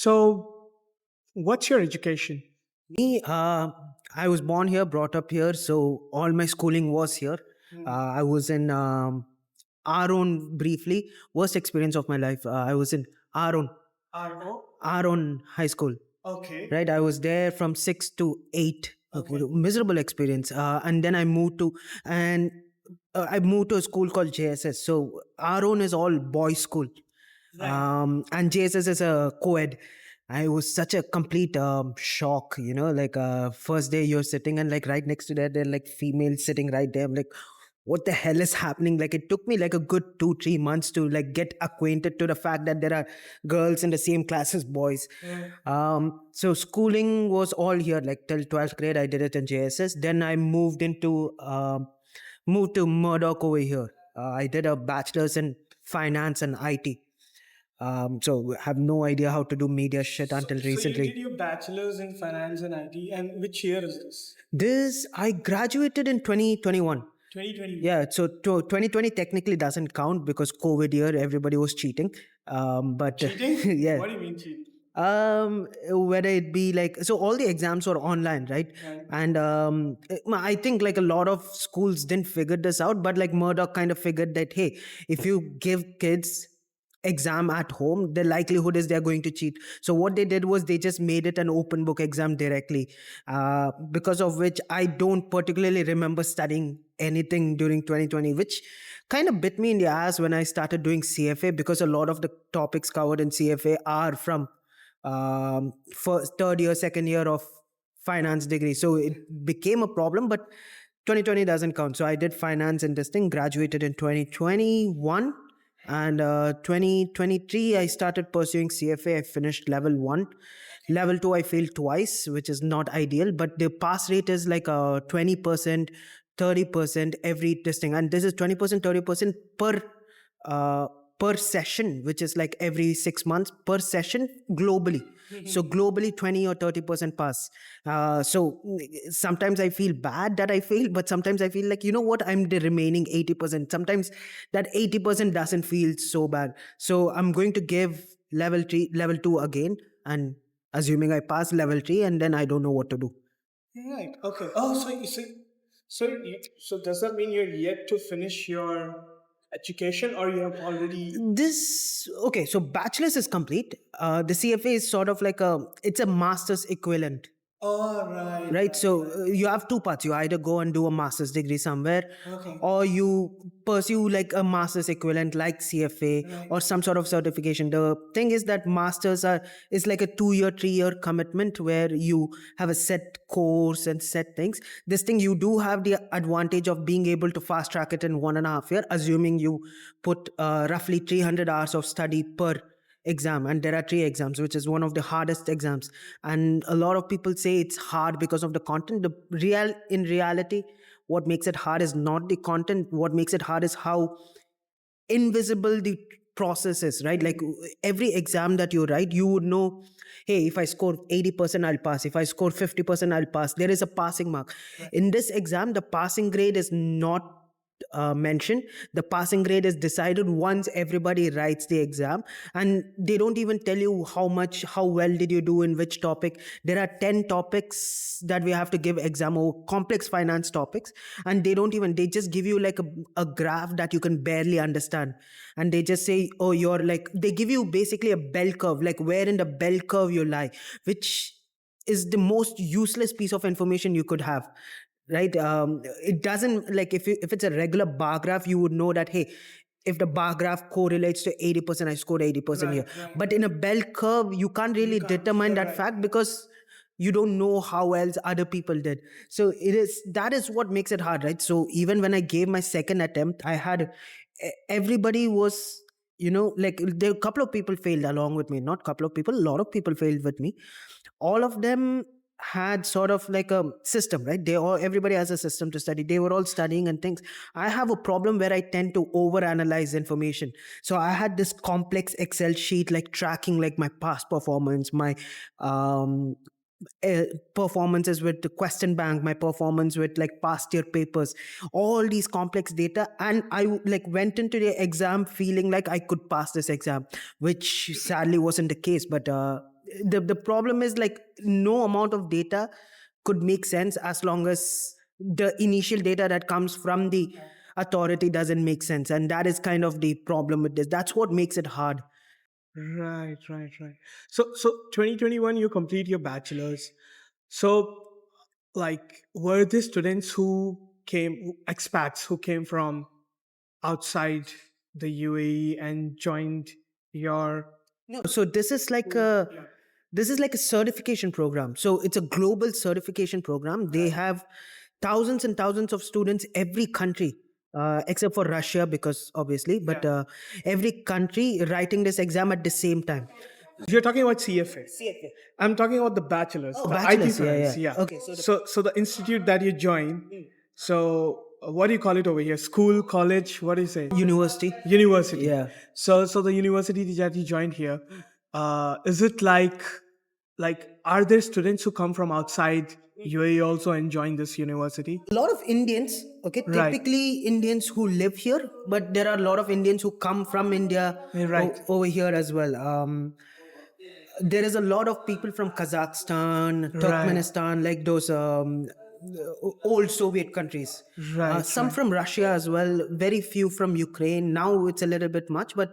So, what's your education? Me, I was born here, brought up here, so all my schooling was here. I was in Aaron briefly. Worst experience of my life. I was in Aaron, RO? Aaron High School. Okay. Right, I was there from 6 to 8. Okay, Okay. miserable experience. And then and I moved to a school called JSS. So Aaron is all boys school, Right. and JSS is a co-ed. I was such a complete shock, like first day you're sitting and like right next to that, they're like females sitting right there. I'm like, what the hell is happening? Like it took me like a good 2-3 months to like get acquainted to the fact that there are girls in the same class as boys. Yeah. So schooling was all here, like till 12th grade, I did it in JSS. Then I moved to Murdoch over here. I did a bachelor's in finance and IT. So have no idea how to do media shit So, until so you did recently. your bachelor's in finance and IT, and which year is this? This I graduated in 2021. 2020. Yeah, so 2020 technically doesn't count because COVID year, everybody was cheating. But Cheating? yeah, What do you mean cheating? whether it be like, so all the exams were online, right? Right. And I think like a lot of schools didn't figure this out, but like Murdoch kind of figured that, hey, if you give kids exam at home, the likelihood is they're going to cheat. So what they did was they just made it an open book exam directly, because of which I don't particularly remember studying anything during 2020, which kind of bit me in the ass when I started doing CFA, because a lot of the topics covered in CFA are from first, third year, second year of finance degree. So it became a problem, but 2020 doesn't count. So I did finance and this thing, graduated in 2021. And 2023, I started pursuing CFA. I finished level one. Level two, I failed twice, which is not ideal, but the pass rate is like 20%, 30% every testing. And this is 20%, 30% uh, per session, which is like every 6 months per session globally. So globally, 20 or 30% pass. So sometimes I feel bad that I failed, but sometimes I feel like, you know what, I'm the remaining 80%. Sometimes that 80% doesn't feel so bad. So I'm going to give level three, level two again, and assuming I pass level three, and then I don't know what to do. Right. Okay. Oh, so does that mean you're yet to finish your education, or you have already? This okay, so bachelor's is complete. The CFA is sort of like it's a master's equivalent. Oh, right, Right, right, so right. you have two paths. You either go and do a master's degree somewhere, Okay. or you pursue like a master's equivalent like CFA Right. or some sort of certification. The thing is that masters are is like a 2 year 3 year commitment where you have a set course and set things. This thing, you do have the advantage of being able to fast track it in 1.5 year, assuming you put roughly 300 hours of study per exam, and there are three exams, which is one of the hardest exams. And a lot of people say it's hard because of the content. The real in reality, what makes it hard is not the content. What makes it hard is how invisible the process is, right? Like every exam that you write, you would know, hey, if I score 80%, I'll pass. If I score 50%, I'll pass. There is a passing mark. In this exam, the passing grade is not mentioned. The passing grade is decided once everybody writes the exam, and they don't even tell you how well did you do in which topic. There are 10 topics that we have to give exam, or complex finance topics, and they just give you like a graph that you can barely understand. And they just say, oh, you're like, they give you basically a bell curve, like where in the bell curve you lie, which is the most useless piece of information you could have, right? It doesn't, like, if it's a regular bar graph, you would know that, hey, if the bar graph correlates to 80%, I scored 80% here. Right. Right. But in a bell curve, you can't You really can't. determine You're that right. fact, because you don't know how else other people did. So that is what makes it hard, right? So even when I gave my second attempt, I had everybody was, like, there a couple of people failed along with me, not couple of people, a lot of people failed with me. All of them had sort of like a system, right? Everybody has a system to study. They were all studying and things. I have a problem where I tend to overanalyze information. So I had this complex Excel sheet, like tracking like my past performance, my um performances with the question bank, my performance with like past year papers, all these complex data. And like went into the exam feeling like I could pass this exam, which sadly wasn't the case. But the problem is like no amount of data could make sense as long as the initial data that comes from the authority doesn't make sense, and that is kind of the problem with this. That's what makes it hard. Right, right, right. So 2021, you complete your bachelor's. So, like, were there students who came, expats who came from outside the UAE and joined your? No, so this is like a certification program. So it's a global certification program. They have thousands and thousands of students every country, except for Russia, because obviously, but every country writing this exam at the same time. You're talking about CFA. I'm talking about the bachelor's, Oh, the IT bachelor's, yeah, science. yeah. Yeah. Okay, so So the institute that you join. So what do you call it over here? School, college? What do you say? university. University. Yeah. So the university that you joined here, is it like are there students who come from outside UAE also and join this university? A lot of Indians, okay, Right. typically Indians who live here, but there are a lot of Indians who come from India Right. over here as well. There is a lot of people from Kazakhstan, Right. Turkmenistan, like those old Soviet countries. Right. Some from Russia as well. Very few from Ukraine. Now it's a little bit much, but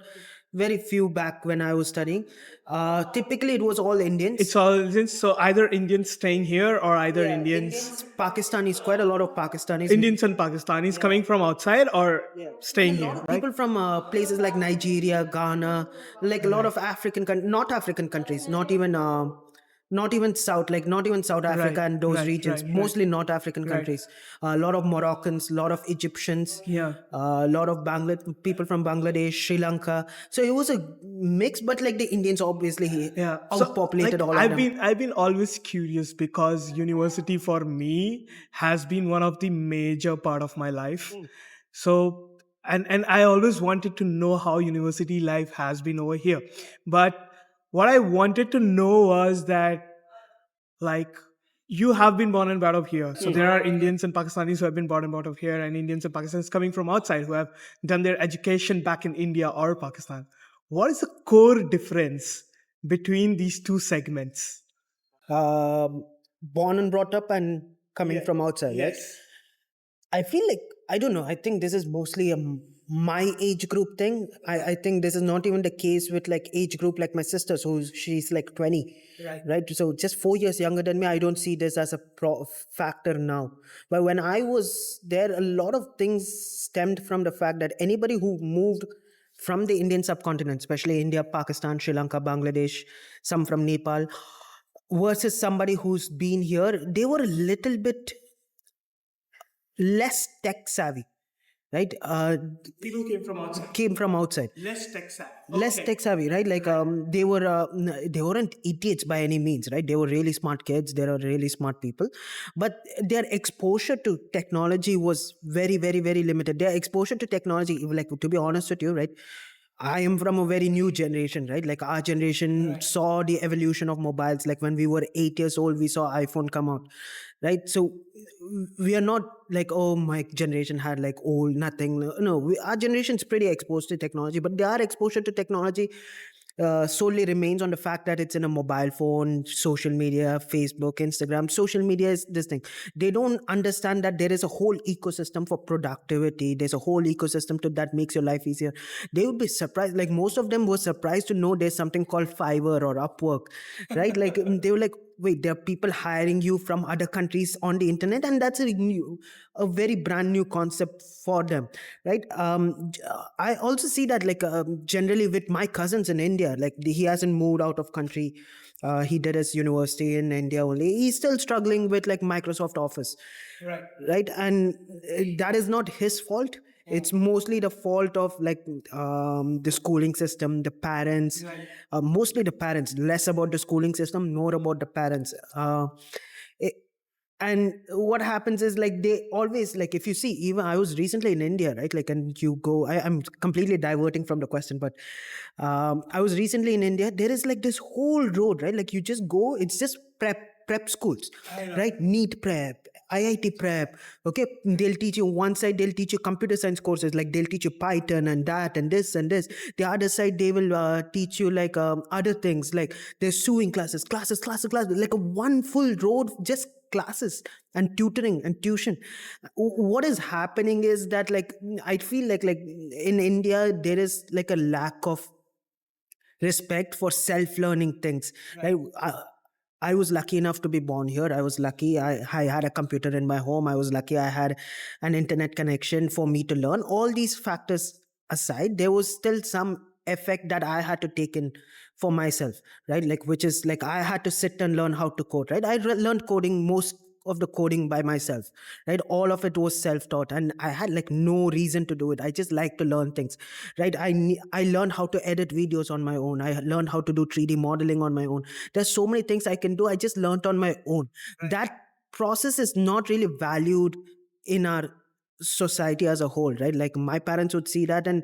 very few back when I was studying. Typically, it was all Indians. It's all so either Indians staying here or either Indians. Pakistanis, quite a lot of Pakistanis. Indians and Pakistanis coming from outside or staying here, right? People from places like Nigeria, Ghana, like a lot of not African countries, not even South, like not even South Africa and those right, regions, right, mostly not African countries. A lot of Moroccans, a lot of Egyptians, Yeah. a lot of people from Bangladesh, Sri Lanka. So it was a mix, but like the Indians obviously Yeah. outpopulated all of I've them. been always curious because university for me has been one of the major part of my life. So and I always wanted to know how university life has been over here. But what I wanted to know was that, like, you have been born and brought up here. So there are Indians and Pakistanis who have been born and brought up here, and Indians and Pakistanis coming from outside who have done their education back in India or Pakistan. What is the core difference between these two segments? Born and brought up and coming from outside, right? I feel like, I don't know, I think this is mostly a my age group thing. I think this is not even the case with like age group like my sister's, she's like 20, right? So just 4 years younger than me. I don't see this as a factor now. But when I was there, a lot of things stemmed from the fact that anybody who moved from the Indian subcontinent, especially India, Pakistan, Sri Lanka, Bangladesh, some from Nepal, versus somebody who's been here, they were a little bit less tech savvy, right? People Came from outside, less tech savvy. less tech savvy, right? Like they weren't idiots by any means, right? They were really smart kids. They were really smart people, but their exposure to technology was very, very, very limited. Their exposure to technology, like to be honest with you, right? I am from a very new generation, right? Like our generation saw the evolution of mobiles. Like when we were 8 years old, we saw iPhone come out, right? So we are not like, oh, my generation had like old nothing. No, our generation is pretty exposed to technology, but their exposure to technology solely remains on the fact that it's in a mobile phone, social media, Facebook, Instagram. Social media is this thing. They don't understand that there is a whole ecosystem for productivity. There's a whole ecosystem that makes your life easier. They would be surprised. Like most of them were surprised to know there's something called Fiverr or Upwork, right? Like they were like, wait, there are people hiring you from other countries on the internet, and that's a very brand new concept for them, right? I also see that like generally with my cousins in India, like he hasn't moved out of country. He did his university in India only. He's still struggling with like Microsoft Office, right? And that is not his fault. It's mostly the fault of like the schooling system, the parents, mostly the parents, less about the schooling system, more about the parents. It, and what happens is like they always, like if you see, even I was recently in India, right? Like, and you go, I'm completely diverting from the question, but I was recently in India. There is like this whole road, right? Like you just go, it's just prep schools, right? Neat prep, IIT prep. Okay, they'll teach you one side, they'll teach you computer science courses, like they'll teach you Python and that and this and this. The other side, they will teach you like other things, like there's sewing classes, like a one full road, just classes and tutoring and tuition. What is happening is that, like, I feel like in India there is like a lack of respect for self-learning things. Right? I was lucky enough to be born here. I was lucky. I had a computer in my home. I was lucky I had an internet connection for me to learn. All these factors aside, there was still some effect that I had to take in for myself, right? Like, which is like I had to sit and learn how to code, right? Learned coding, most of the coding by myself, right? All of it was self-taught, and I had like no reason to do it. I just like to learn things, right? I learned how to edit videos on my own. I learned how to do 3D modeling on my own. There's so many things I can do. I just learned on my own. That process is not really valued in our society as a whole, right? Like my parents would see that and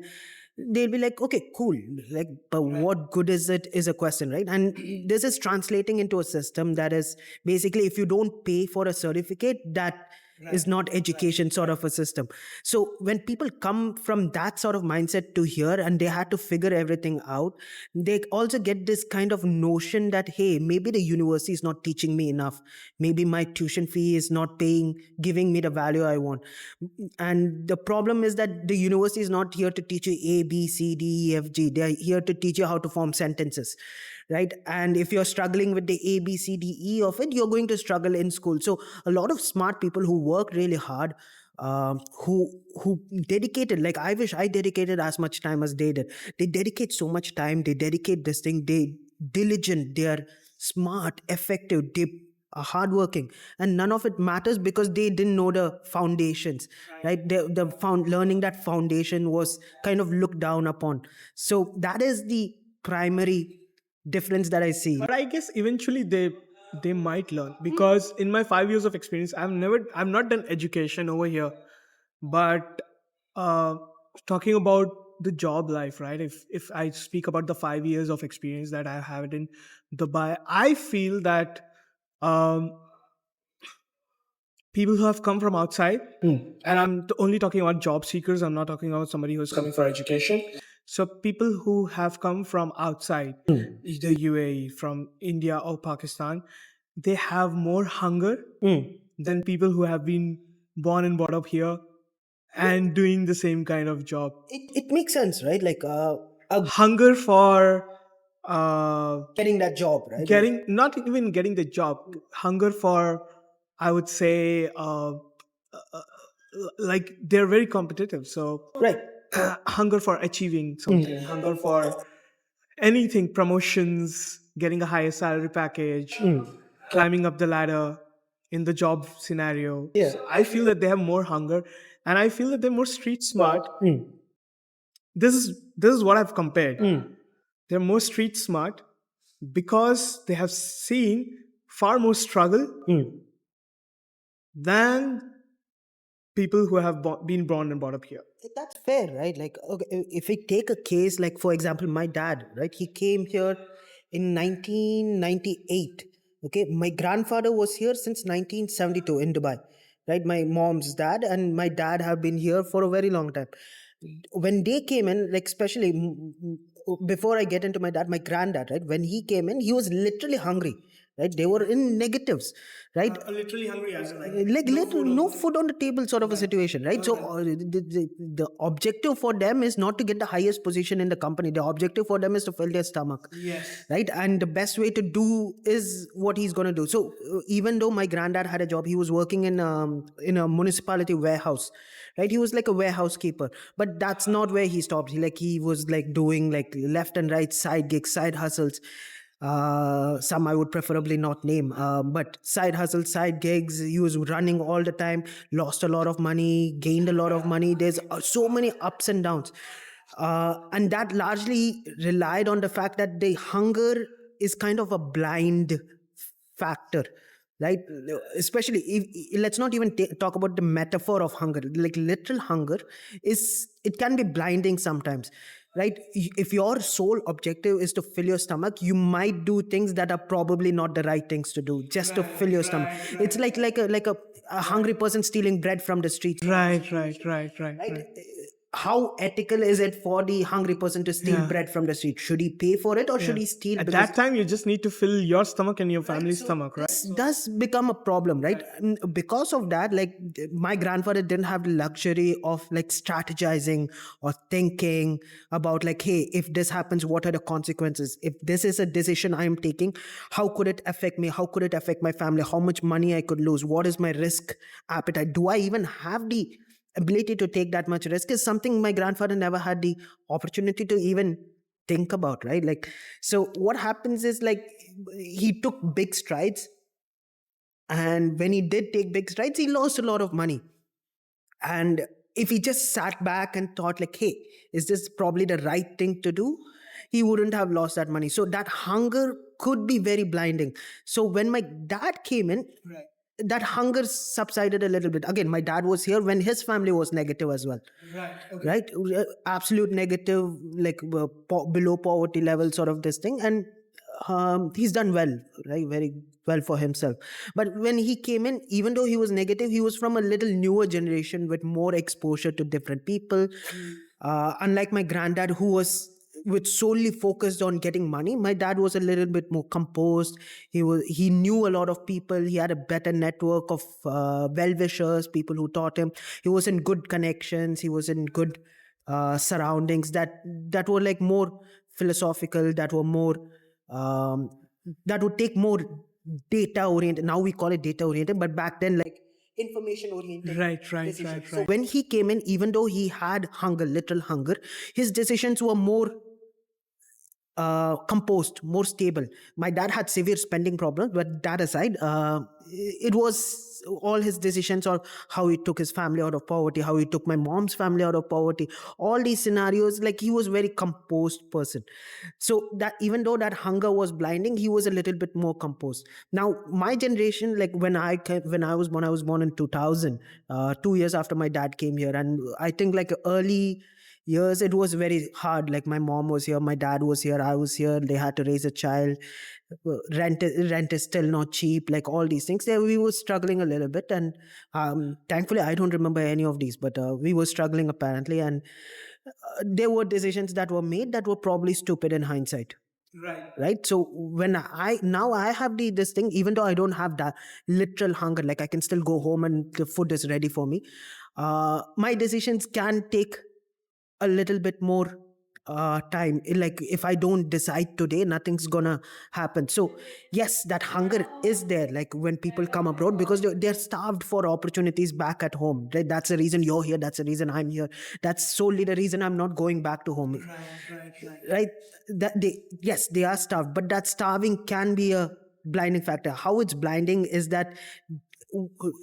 they'll be like, okay, cool, like, but what good is it, is a question, right? And this is translating into a system that is basically, if you don't pay for a certificate, that is not education sort of a system. So when people come from that sort of mindset to here and they had to figure everything out, they also get this kind of notion that, hey, maybe the university is not teaching me enough, maybe my tuition fee is not paying, giving me the value I want. And the problem is that the university is not here to teach you A, B, C, D, E, F, G. They are here to teach you how to form sentences, right? And if you're struggling with the A, B, C, D, E of it, you're going to struggle in school. So a lot of smart people who work really hard, who dedicated, like I wish I dedicated as much time as they did. They dedicate so much time. They dedicate this thing. They diligent. They are smart, effective. They are hardworking, and none of it matters because they didn't know the foundations, right? The found learning that foundation was kind of looked down upon. So that is the primary difference that I see. But I guess eventually they might learn, because in my 5 years of experience, I've not done education over here. But uh, talking about the job life, right? If I speak about the 5 years of experience that I have in Dubai, I feel that um, people who have come from outside, and I'm only talking about job seekers, I'm not talking about somebody who's coming for education. So people who have come from outside, either UAE, from India or Pakistan, they have more hunger than people who have been born and brought up here and doing the same kind of job. It makes sense, right? Like Hunger for getting that job, right? getting, not even getting the job, hunger for, I would say, like they're very competitive. So Right. hunger for achieving something, hunger for anything, promotions, getting a higher salary package, climbing up the ladder in the job scenario. Yeah. So I feel that they have more hunger, and I feel that they're more street smart. This is what I've compared. They're more street smart because they have seen far more struggle than people who have been born and brought up here. That's fair, right? Like, okay, if we take a case, like for example, my dad, right? He came here in 1998. Okay, my grandfather was here since 1972 in Dubai, right? My mom's dad and my dad have been here for a very long time. When they came in, like especially before I get into my dad, my granddad, right? When he came in, he was literally hungry, right? They were in negatives, right? Literally hungry, as in Like little no food on the table sort of a situation, right? So the objective for them is not to get the highest position in the company. The objective for them is to fill their stomach, Yes. right? And the best way to do is what he's going to do. So even though my granddad had a job, he was working in a municipality warehouse, right? He was like a warehouse keeper, but that's not where he stopped. He was like doing like left and right side gigs, side hustles. Some I would preferably not name, but side hustles, side gigs. He was running all the time, lost a lot of money, gained a lot of money. There's so many ups and downs. And that largely relied on the fact that the hunger is kind of a blind factor, right? Especially if, let's not even talk about the metaphor of hunger. Like literal hunger is, it can be blinding sometimes. right? If your sole objective is to fill your stomach, you might do things that are probably not the right things to do just to fill your stomach. It's like a hungry person stealing bread from the street sort of a Right, right, situation, right, right, right? right. How ethical is it for the hungry person to steal Yeah, bread from the street? Should he pay for it, or should yeah. he steal At because that time, you just need to fill your stomach and your right? family's So stomach, right? this does become a problem, right? And because of that, like my grandfather didn't have the luxury of like strategizing or thinking about like, hey, if this happens, what are the consequences? If this is a decision I am taking, how could it affect me? How could it affect my family? How much money I could lose? What is my risk appetite? Do I even have the ability to take that much risk? Is something my grandfather never had the opportunity to even think about, right? Like, so what happens is like he took big strides, and when he did take big strides, he lost a lot of money. And if he just sat back and thought like, hey, is this probably the right thing to do, he wouldn't have lost that money. So that hunger could be very blinding. So when my dad came in, that hunger subsided a little bit. Again, my dad was here when his family was negative as well, right? Absolute negative, like below poverty level sort of this thing. And he's done well, right? Very well for himself. But when he came in, even though he was negative, he was from a little newer generation with more exposure to different people. Unlike my granddad, who was with solely focused on getting money, my dad was a little bit more composed. He knew a lot of people. He had a better network of well-wishers, people who taught him. He was in good connections. He was in good surroundings that were like more philosophical, that were more um, that would take more data oriented. Now we call it data oriented, but back then, like information oriented Right, right, decisions. right, So right. when he came in, even though he had hunger, literal hunger, his decisions were more composed, more stable. My dad had severe spending problems, but that aside, it was all his decisions, or how he took his family out of poverty, how he took my mom's family out of poverty, all these scenarios, like he was very composed person. So that even though that hunger was blinding, he was a little bit more composed. Now my generation, like when I was born in 2000, 2 years after my dad came here. And I think like early years it was very hard. Like my mom was here, my dad was here, I was here, they had to raise a child. Rent is still not cheap, like all these things. Yeah, we were struggling a little bit. And thankfully I don't remember any of these, but we were struggling apparently. And there were decisions that were made that were probably stupid in hindsight, right? So when I have this thing, even though I don't have that literal hunger, like I can still go home and the food is ready for me, my decisions can take a little bit more time. Like if I don't decide today, nothing's gonna happen. So yes, that hunger is there, like when people come abroad, because they're starved for opportunities back at home, right? That's the reason you're here, that's the reason I'm here, that's solely the reason I'm not going back to home, right? That they, yes, they are starved, but that starving can be a blinding factor. How it's blinding is that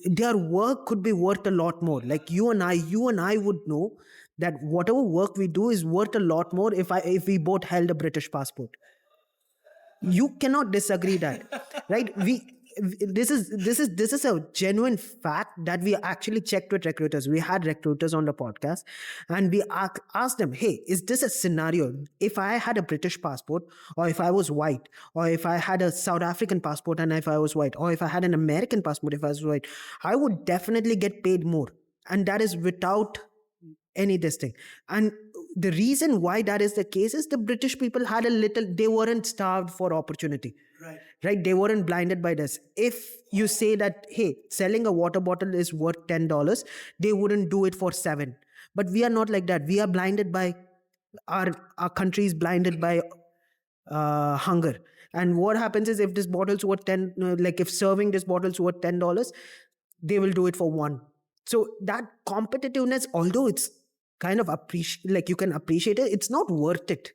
their work could be worth a lot more. Like you and I would know that whatever work we do is worth a lot more if we both held a British passport. You cannot disagree that, right? This is a genuine fact that we actually checked with recruiters. We had recruiters on the podcast, and we asked them, hey, is this a scenario if I had a British passport, or if I was white, or if I had a South African passport and if I was white, or if I had an American passport if I was white, I would definitely get paid more. And that is without any this thing. And the reason why that is the case is the British people had a little, they weren't starved for opportunity, right? They weren't blinded by this. If you say that, hey, selling a water bottle is worth $10, they wouldn't do it for 7. But we are not like that. We are blinded by our country is blinded by hunger. And what happens is, if this bottle's worth 10, like if serving this bottle's worth $10, they will do it for 1. So that competitiveness, although it's kind of appreciate, like you can appreciate it, it's not worth it.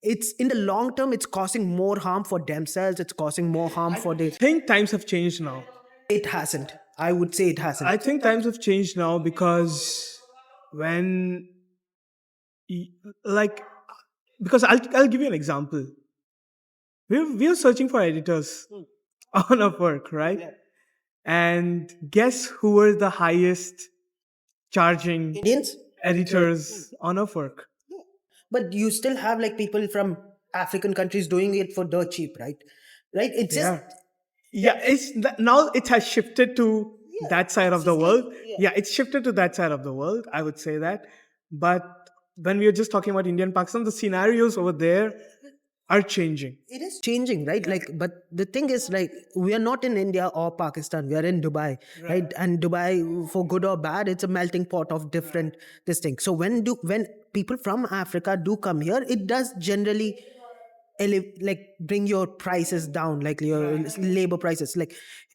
It's in the long term, it's causing more harm for themselves, it's causing more harm for the. I think times have changed now. It hasn't, I would say it hasn't. I think times have changed now because when, y- like, because I'll give you an example. We're searching for editors on Upwork, right? And guess who were the highest charging Indians. editors on Upwork? but you still have like people from African countries doing it for dirt cheap, right? Right? It's just Yeah. Yeah, now it has shifted to yeah, that side it's of the just like world. yeah. Yeah, it's shifted to that side of the world, I would say that. But when we are just talking about India and Pakistan, the scenarios over there are changing. It is changing, right? Like, but the thing is, like, we are not in India or Pakistan, we are in Dubai, right? And Dubai, for good or bad, it's a melting pot of different this thing. So when people from Africa do come here, it does generally like bring your prices down, like your labor prices. Like,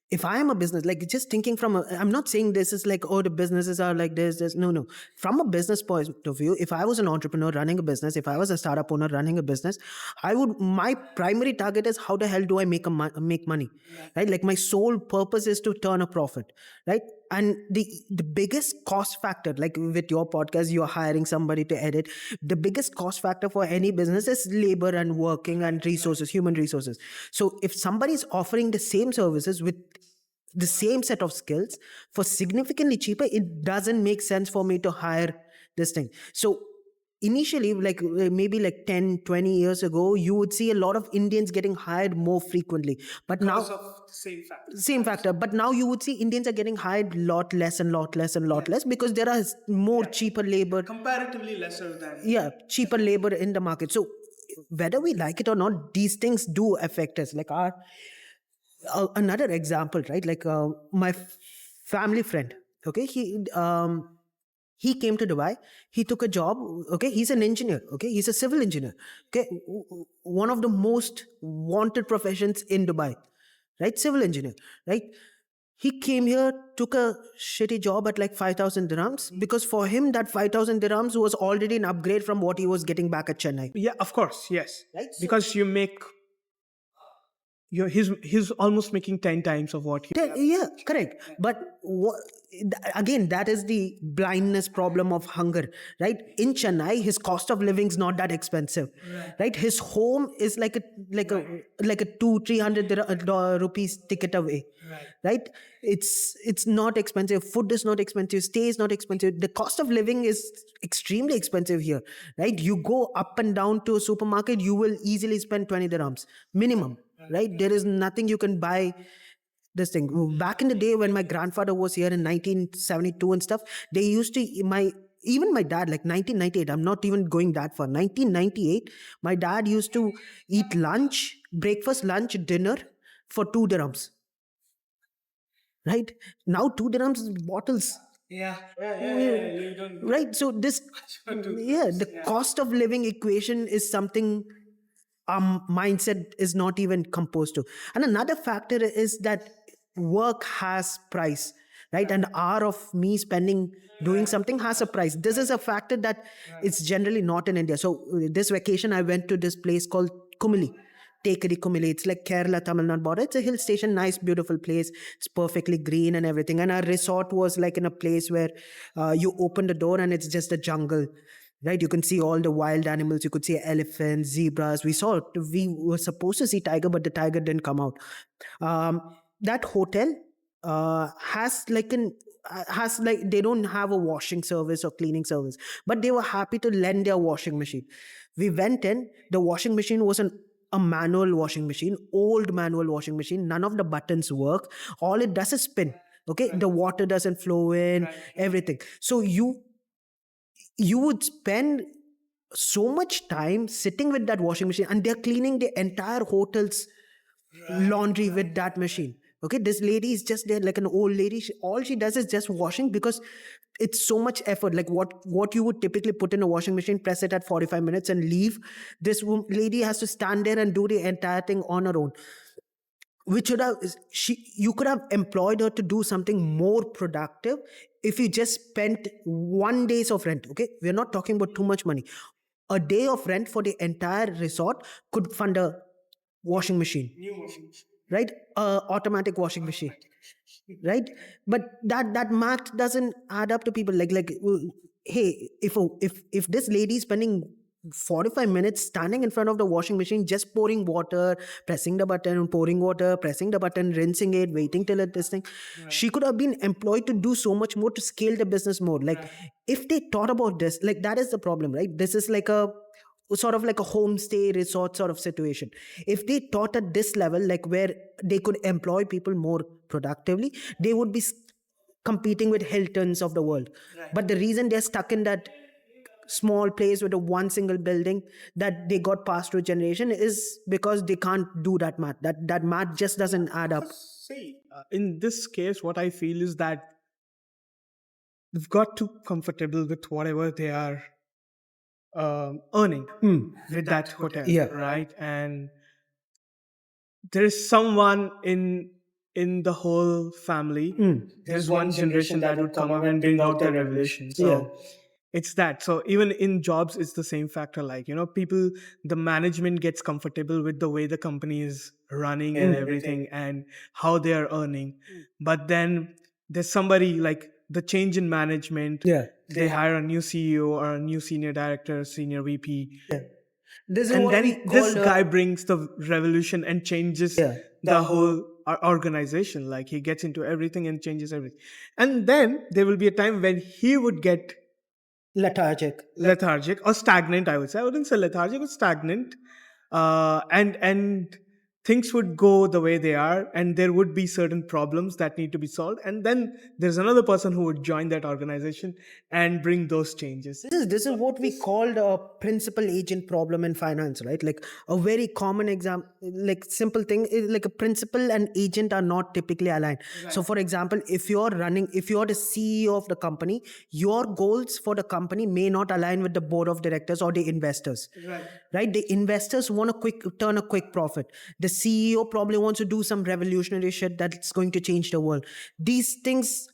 if I am a business, like, just thinking from I'm not saying this is like, oh, the businesses are like this, no, no. From a business point of view, if I was an entrepreneur running a business, if I was a startup owner running a business, I would, my primary target is, how the hell do I make money, right? Like, my sole purpose is to turn a profit, right? And the biggest cost factor, like with your podcast, you're hiring somebody to edit. The biggest cost factor for any business is labor and working and resources, human resources. So if somebody is offering the same services with the same set of skills for significantly cheaper, it doesn't make sense for me to hire this thing. So initially, like maybe like 10, 20 years ago, you would see a lot of Indians getting hired more frequently. But now, Because of the same factor. same factor, but now you would see Indians are getting hired lot less and lot less and lot less, because there are more cheaper labor, Comparatively lesser than. yeah, cheaper labor in the market. So whether we like it or not, these things do affect us. Like our another example, right? Like my family friend, okay, he came to Dubai. He took a job. Okay, he's an engineer. Okay, he's a civil engineer. Okay, one of the most wanted professions in Dubai, right? Civil engineer, right? He came here, took a shitty job at like 5,000 dirhams, because for him that 5,000 dirhams was already an upgrade from what he was getting back at Chennai, Yeah, of course, yes. right? So Because he's almost making 10 times of what he. Yeah, correct. But again, that is the blindness problem of hunger, right? In Chennai, his cost of living is not that expensive, right? His home is like a 200-300 rupees ticket away, right? It's not expensive. Food is not expensive. Stay is not expensive. The cost of living is extremely expensive here, right? You go up and down to a supermarket, you will easily spend 20 dirhams minimum, right? There is nothing you can buy this thing. Back in the day when my grandfather was here in 1972 and stuff, they used to, my even my dad, like 1998, I'm not even going that far, 1998, my dad used to eat lunch, breakfast, lunch, dinner for 2 dirhams, right? Now 2 dirhams is bottles. You don't. Right, so this, yeah, the cost of living equation is something mindset is not even composed to. And another factor is that work has price, right? And hour of me spending doing something has a price. This is a factor that it's generally not in India. So this vacation I went to this place called Kumili. Tekadi Kumili. It's like Kerala, Tamil Nadu border. It's a hill station, nice, beautiful place. It's perfectly green and everything. And our resort was like in a place where you open the door and it's just a jungle, right? You can see all the wild animals. You could see elephants, zebras. We were supposed to see tiger, but the tiger didn't come out. That hotel has like, they don't have a washing service or cleaning service, but they were happy to lend their washing machine. We went in. The washing machine was a manual washing machine, old manual washing machine. None of the buttons work. All it does is spin. Okay, the water doesn't flow in, everything. So you would spend so much time sitting with that washing machine, and they're cleaning the entire hotel's laundry with that machine. Okay, this lady is just there like an old lady. All she does is just washing, because it's so much effort. Like what you would typically put in a washing machine, press it at 45 minutes and leave. This lady has to stand there and do the entire thing on her own, which should have, you could have employed her to do something more productive if you just spent 1 days of rent. Okay, we're not talking about too much money. A day of rent for the entire resort could fund a washing machine, right? Automatic washing machine, right? But that math doesn't add up to people. Hey, if this lady is spending 45 minutes standing in front of the washing machine, just pouring water, pressing the button, pouring water, pressing the button, rinsing it, waiting till it this thing, she could have been employed to do so much more, to scale the business more. Like, if they thought about this, like, that is the problem, right? This is like a sort of like a homestay resort sort of situation. If they taught at this level, like where they could employ people more productively, they would be competing with Hiltons of the world. But the reason they're stuck in that small place with a one single building that they got passed through generation is because they can't do that math. That math just doesn't add up. See, in this case, what I feel is that they've got too comfortable with whatever they are earning with that hotel, Yeah. right? And there is someone in the whole family. There's one generation that would come up and bring out the revolution. So it's that. So even in jobs, it's the same factor. Like, people, the management gets comfortable with the way the company is running and everything and how they are earning. But then there's somebody like the change in management. Yeah. They hire a new CEO or a new senior director, senior VP, This is and what we then call this guy brings the revolution and changes yeah, the whole organization. Like, he gets into everything and changes everything, and then there will be a time when he would get lethargic. lethargic or stagnant. I would say, I wouldn't say lethargic, but stagnant. And things would go the way they are, and there would be certain problems that need to be solved, and then there's another person who would join that organization and bring those changes. This is what we called a principal agent problem in finance, right? Like a very common example, like simple thing is like a principal and agent are not typically aligned. So for example, if you're the CEO of the company, your goals for the company may not align with the board of directors or the investors. Right, the investors want a quick profit. The CEO probably wants to do some revolutionary shit that's going to change the world. These things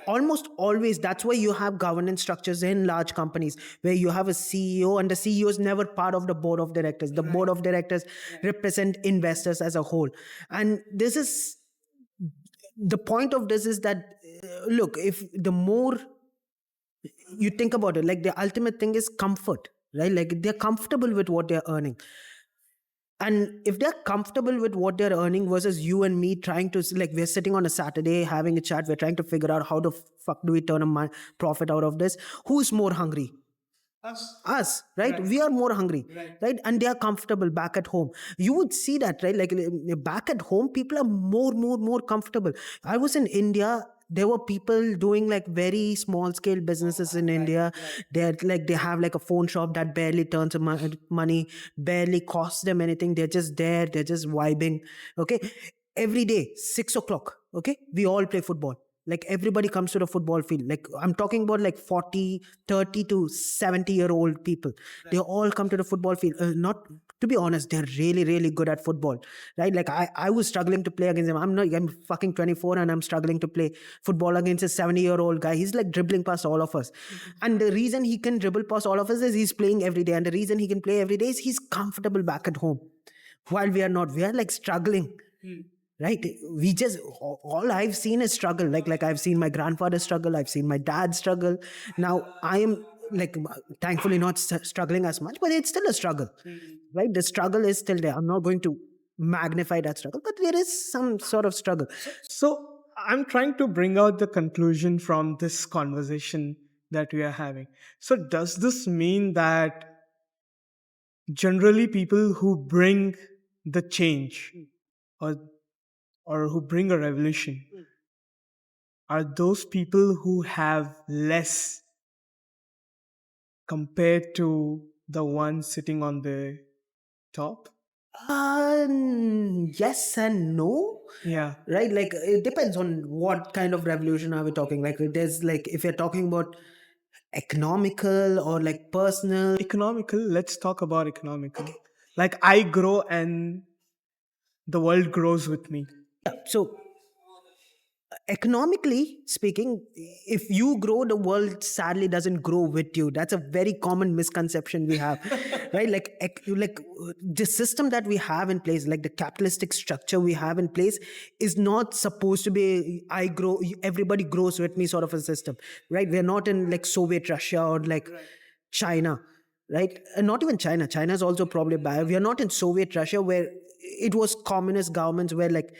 almost always, that's why you have governance structures in large companies where you have a CEO, and the CEO is never part of the board of directors. The board of directors represent investors as a whole. And this is the point of this is that look, if the more you think about it, like the ultimate thing is comfort, right? Like they're comfortable with what they're earning. And if they're comfortable with what they're earning versus you and me trying to, like, we're sitting on a Saturday having a chat, we're trying to figure out how the fuck do we turn a profit out of this. Who's more hungry? Us, right? We are more hungry, right? And they are comfortable back at home. You would see that, right? Like back at home, people are more comfortable. I was in India. There were people doing like very small scale businesses in India. They're like, they have like a phone shop that barely turns money, barely costs them anything. They're just there, they're just vibing. Okay, every day 6 o'clock, okay, we all play football. Like everybody comes to the football field. Like I'm talking about like 40, 30 to 70-year-old people. They all come to the football field. Not, to be honest, they're really good at football, right? Like I was struggling to play against them. I'm fucking 24 and I'm struggling to play football against a 70-year-old guy. He's like dribbling past all of us. And the reason he can dribble past all of us is he's playing every day. And the reason he can play every day is he's comfortable back at home. While we are not, we are like struggling. Right, we just, all I've seen is struggle. Like I've seen my grandfather struggle, I've seen my dad struggle. Now I am like thankfully not struggling as much, but it's still a struggle. Right, the struggle is still there. I'm not going to magnify that struggle, but there is some sort of struggle. So I'm trying to bring out the conclusion from this conversation that we are having. So does this mean that generally people who bring the change, or who bring a revolution, are those people who have less compared to the one sitting on the top? Yes and no. Yeah. Right, like it depends on what kind of revolution are we talking. Like there's like, if you're talking about economical or like personal. Economical, let's talk about economical. Like, I grow and the world grows with me. Yeah, so economically speaking, if you grow, the world sadly doesn't grow with you. That's a very common misconception we have. Right, like the system that we have in place, like the capitalistic structure we have in place, is not supposed to be I grow, everybody grows with me sort of a system. Right, we're not in like Soviet Russia or like China, right? And not even China is also probably bad. We are not in Soviet Russia where it was communist governments where like,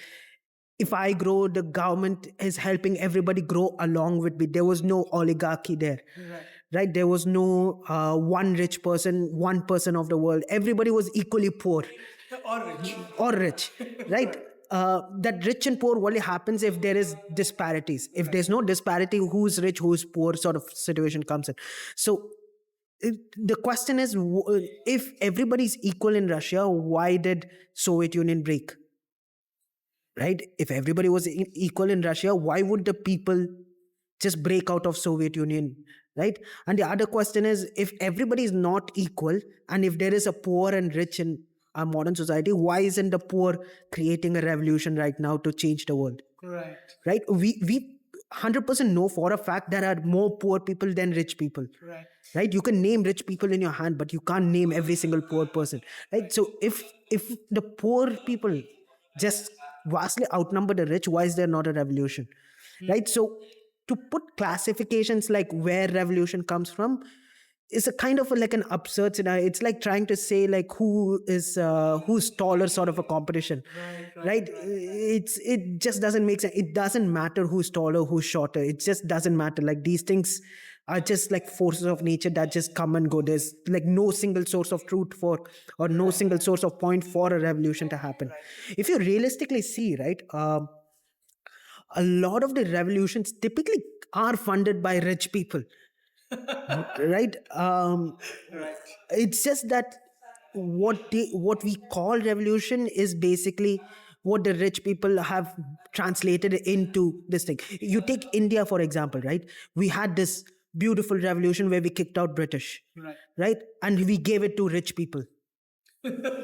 if I grow, the government is helping everybody grow along with me. There was no oligarchy there. right? There was no one rich person, 1% of the world. Everybody was equally poor Or rich. or rich, right? That rich and poor only happens if there is disparities. If there's no disparity, who's rich, who's poor, sort of situation comes in. So the question is, if everybody's equal in Russia, why did Soviet Union break? Right? If everybody was equal in Russia, why would the people just break out of Soviet Union? Right? And the other question is, if everybody is not equal, and if there is a poor and rich in our modern society, why isn't the poor creating a revolution right now to change the world? Right. Right? We 100% know for a fact there are more poor people than rich people. Right? You can name rich people in your hand, but you can't name every single poor person. Right? So if the poor people just vastly outnumber the rich, why is there not a revolution? Right? So to put classifications like where revolution comes from is a kind of like an absurd scenario. It's like trying to say like who's taller sort of a competition. Right? It just doesn't make sense. It doesn't matter who's taller, who's shorter. It just doesn't matter. Like these things are just like forces of nature that just come and go. There's like no single source of truth for, or no single source of point for a revolution to happen. If you realistically see, right, a lot of the revolutions typically are funded by rich people. Right? It's just that what we call revolution is basically what the rich people have translated into this thing. You take India for example, right? We had this beautiful revolution where we kicked out British, right? And we gave it to rich people.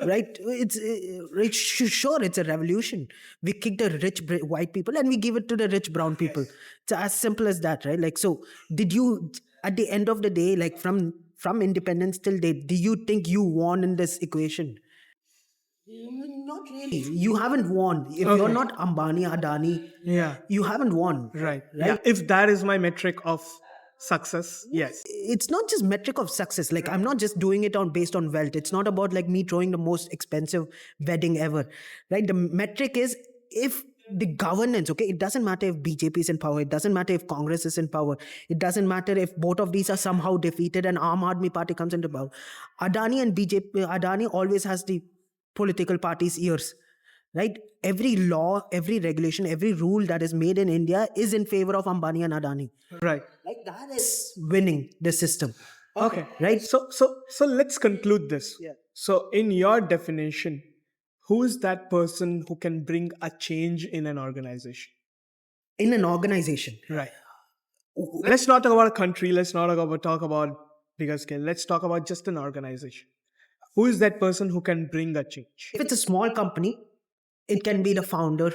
Right? It's sure, it's a revolution. We kicked the rich white people and we give it to the rich brown people. It's as simple as that, right? Like, so did you, at the end of the day, like from independence till date, do you think you won in this equation? Not really. You haven't won. If you're Okay. not Ambani, Adani, Yeah. you haven't won. Right. Right? Yeah. If that is my metric of success, yes. It's not just metric of success. Like I'm not just doing it on based on wealth. It's not about like me throwing the most expensive wedding ever. Right? The metric is if the governance, okay, it doesn't matter if BJP is in power, it doesn't matter if Congress is in power, it doesn't matter if both of these are somehow defeated and Aam Aadmi Party comes into power. Adani and BJP, Adani always has the political party's ears. Right? Every law, every regulation, every rule that is made in India is in favor of Ambani and Adani. Right. Like that is winning the system. Okay. Right? So let's conclude this. Yeah. So in your definition, who is that person who can bring a change in an organization? In an organization. Right. Let's not talk about a country. Let's not talk about bigger scale. Let's talk about just an organization. Who is that person who can bring a change? If it's a small company, it can be the founder,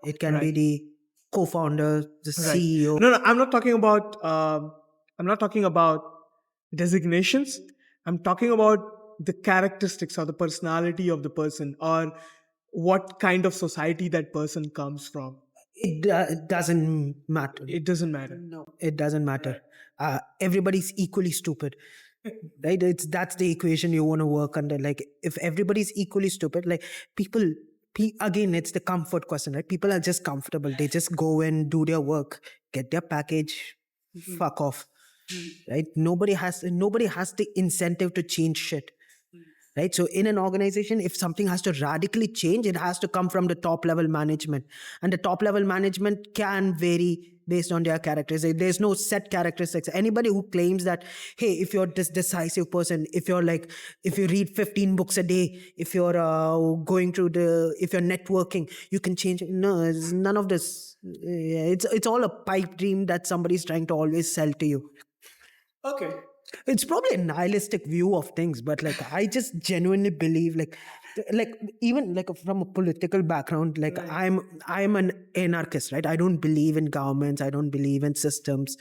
it can be the co-founder, the CEO. No, I'm not talking about. I'm not talking about designations. I'm talking about the characteristics or the personality of the person, or what kind of society that person comes from. It doesn't matter. It doesn't matter. No, it doesn't matter. Everybody's equally stupid. Right? That's the equation you want to work under. Like if everybody's equally stupid, like people, again, it's the comfort question, right? People are just comfortable. They just go and do their work, get their package, fuck off. Right? Nobody has the incentive to change shit. Right? So in an organization, if something has to radically change, it has to come from the top level management. And the top level management can vary based on their characteristics. There's no set characteristics. Anybody who claims that, hey, if you're this decisive person, if you read 15 books a day, if you're if you're networking, you can change it. No, it's none of this. It's all a pipe dream that somebody's trying to always sell to you. Okay. It's probably a nihilistic view of things, but like I just genuinely believe like even like from a political background, like I'm an anarchist, right? I don't believe in governments, I don't believe in systems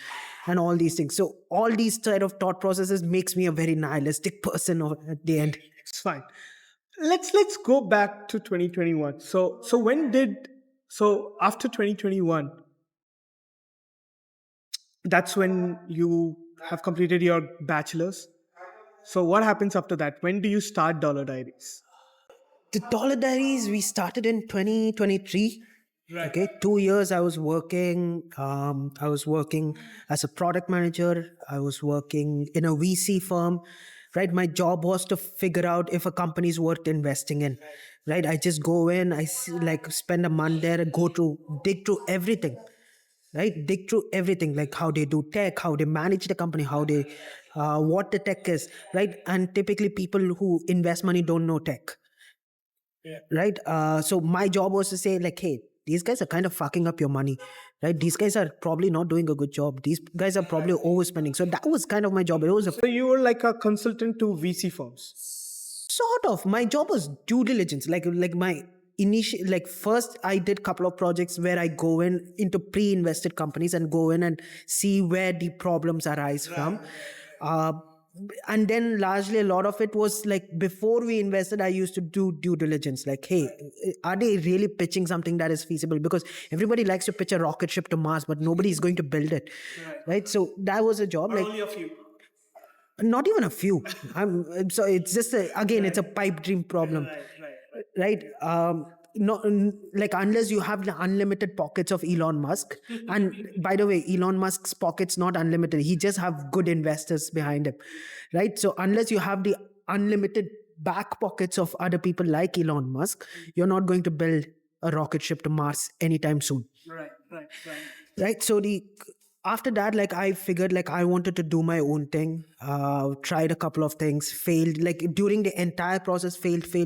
and all these things. So all these sort of thought processes makes me a very nihilistic person at the end. It's fine. Let's go back to 2021. So after 2021, that's when you have completed your bachelor's. So what happens after that? When do you start Dollar Diaries? The Dollar Diaries, we started in 2023. Okay, 2 years I was working as a product manager. I was working in a VC firm. Right, my job was to figure out if a company is worth investing in. Right, I just go in, like spend a month there, and go to dig through everything. Right, dig through everything, like how they do tech, how they manage the company, how they what the tech is. Right, and typically people who invest money don't know tech. Right, so my job was to say like, hey, these guys are kind of fucking up your money. Right, these guys are probably not doing a good job, these guys are probably overspending. So that was kind of my job. It was a So you were like a consultant to VC firms. sort of, my job was due diligence, like my initial, like first I did couple of projects where I go in into pre-invested companies and go in and see where the problems arise from. uh, and then largely a lot of it was like, before we invested, I used to do due diligence, like, hey, are they really pitching something that is feasible? Because everybody likes to pitch a rocket ship to Mars, but nobody is going to build it. Right, so that was a job, like, Only a few. not even a few. So it's just again, it's a pipe dream problem. Right, no, like, unless you have the unlimited pockets of Elon Musk. And by the way, Elon Musk's pockets not unlimited, he just have good investors behind him. Right, so unless you have the unlimited back pockets of other people like Elon Musk, you're not going to build a rocket ship to Mars anytime soon. Right, so the after that, like, I figured like I wanted to do my own thing. Tried a couple of things, failed, like during the entire process, failed. So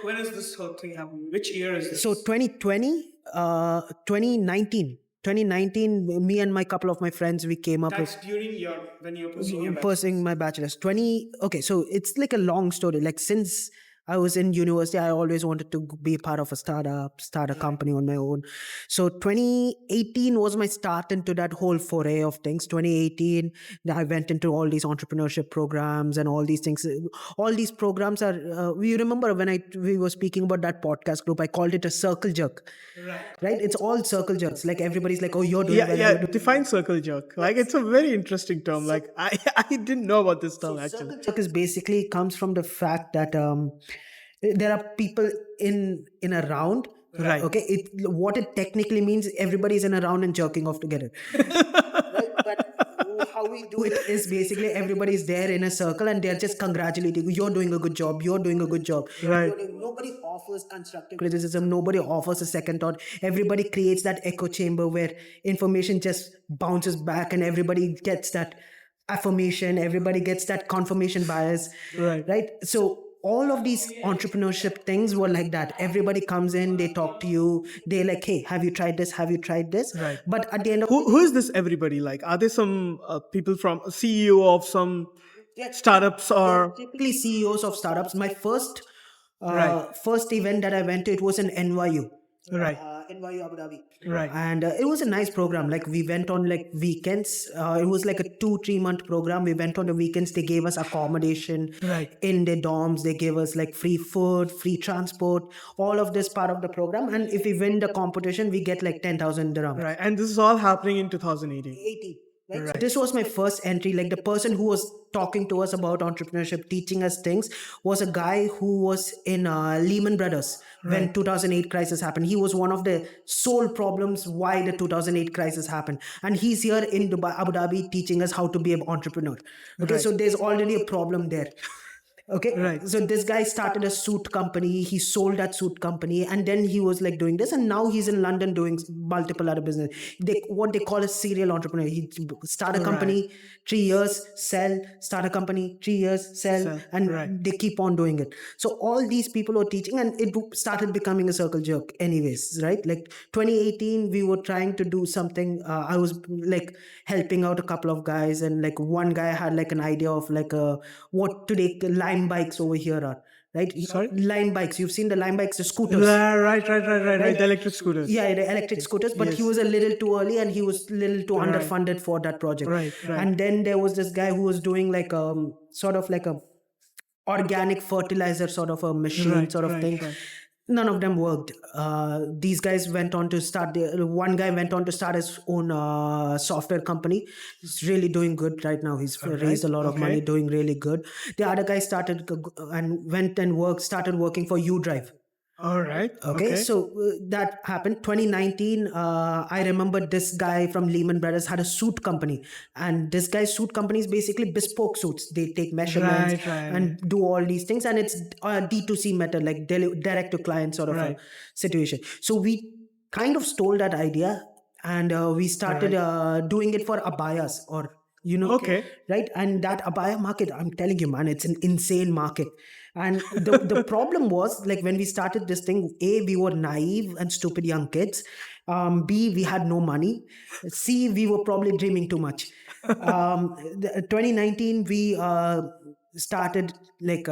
when is this whole thing happening? Which year is this? So 2020, 2019, me and my couple of my friends, we came up with That's during your when you're pursuing your pursuing my bachelor's. 20 Okay, so it's like a long story. Like, since I was in university, I always wanted to be a part of a startup, start a company on my own. So 2018 was my start into that whole foray of things. 2018, I went into all these entrepreneurship programs and all these things. All these programs are, you remember when we were speaking about that podcast group, I called it a circle jerk. Right? It's all circle jerks. Like, everybody's like, oh, you're doing well. Yeah. Define circle jerk. Like, it's a very interesting term. Like, I didn't know about this term actually. Circle jerk is basically comes from the fact that there are people in a round. Right. Okay, what it technically means, everybody's in a round and jerking off together. Right, but how we do it is basically everybody's there in a circle and they're just congratulating you. You're doing a good job. You're doing a good job. Right. Nobody offers constructive criticism. Nobody offers a second thought. Everybody creates that echo chamber where information just bounces back and everybody gets that affirmation. Everybody gets that confirmation bias. Right. So all of these entrepreneurship things were like that. Everybody comes in, they talk to you, they like, hey, have you tried this? Have you tried this? Right. But at the end of Who is this everybody? Like, are there some people from CEO of some startups or typically CEOs of startups. My first Right. first event that I went to, it was in NYU. Right. NYU Abu Dhabi. Right. And it was a nice program. Like, we went on like weekends. It was like a 2-3 month program. We went on the weekends. They gave us accommodation Right. in their dorms. They gave us like free food, free transport, all of this part of the program. And if we win the competition, we get like 10,000 dirhams. Right. And this is all happening in 2018. 18. Right? So this was my first entry. Like, the person who was talking to us about entrepreneurship, teaching us things, was a guy who was in Lehman Brothers when 2008 crisis happened. He was one of the sole problems why the 2008 crisis happened, and he's here in Dubai, Abu Dhabi, teaching us how to be an entrepreneur. Okay, so there's already a problem there. Okay, Right. so this guy started a suit company. He sold that suit company, and then he was like doing this, and now he's in London doing multiple other business. What they call a serial entrepreneur. He start a company, 3 years, sell, start a company, 3 years, sell, and they keep on doing it. So all these people were teaching, and it started becoming a circle jerk. Anyways, right? Like 2018, we were trying to do something. I was like helping out a couple of guys, and like one guy had like an idea of like what today Lime bikes over here are. Right? Sorry? Lime bikes. You've seen the Lime bikes, the scooters. Right. The electric scooters. Yeah, the electric scooters. But he was a little too early and he was a little too underfunded for that project. Right. And then there was this guy who was doing like sort of like a organic fertilizer sort of a machine sort of thing. None of them worked. These guys went on to start. One guy went on to start his own software company. He's really doing good right now. He's raised a lot of money, doing really good. The other guy started and went and started working for UDrive. All right. Okay, Okay. so that happened 2019. I remember this guy from Lehman Brothers had a suit company, and this guy's suit company is basically bespoke suits. They take measurements Right. Right. and do all these things, and it's a D2C method, like direct to client sort of a Right. situation. So we kind of stole that idea, and we started doing it for abayas, or Okay. right? And that abaya market, I'm telling you, man, it's an insane market. And the problem was, like, when we started this thing, A, we were naive and stupid young kids. B, we had no money. C, we were probably dreaming too much. 2019, we started like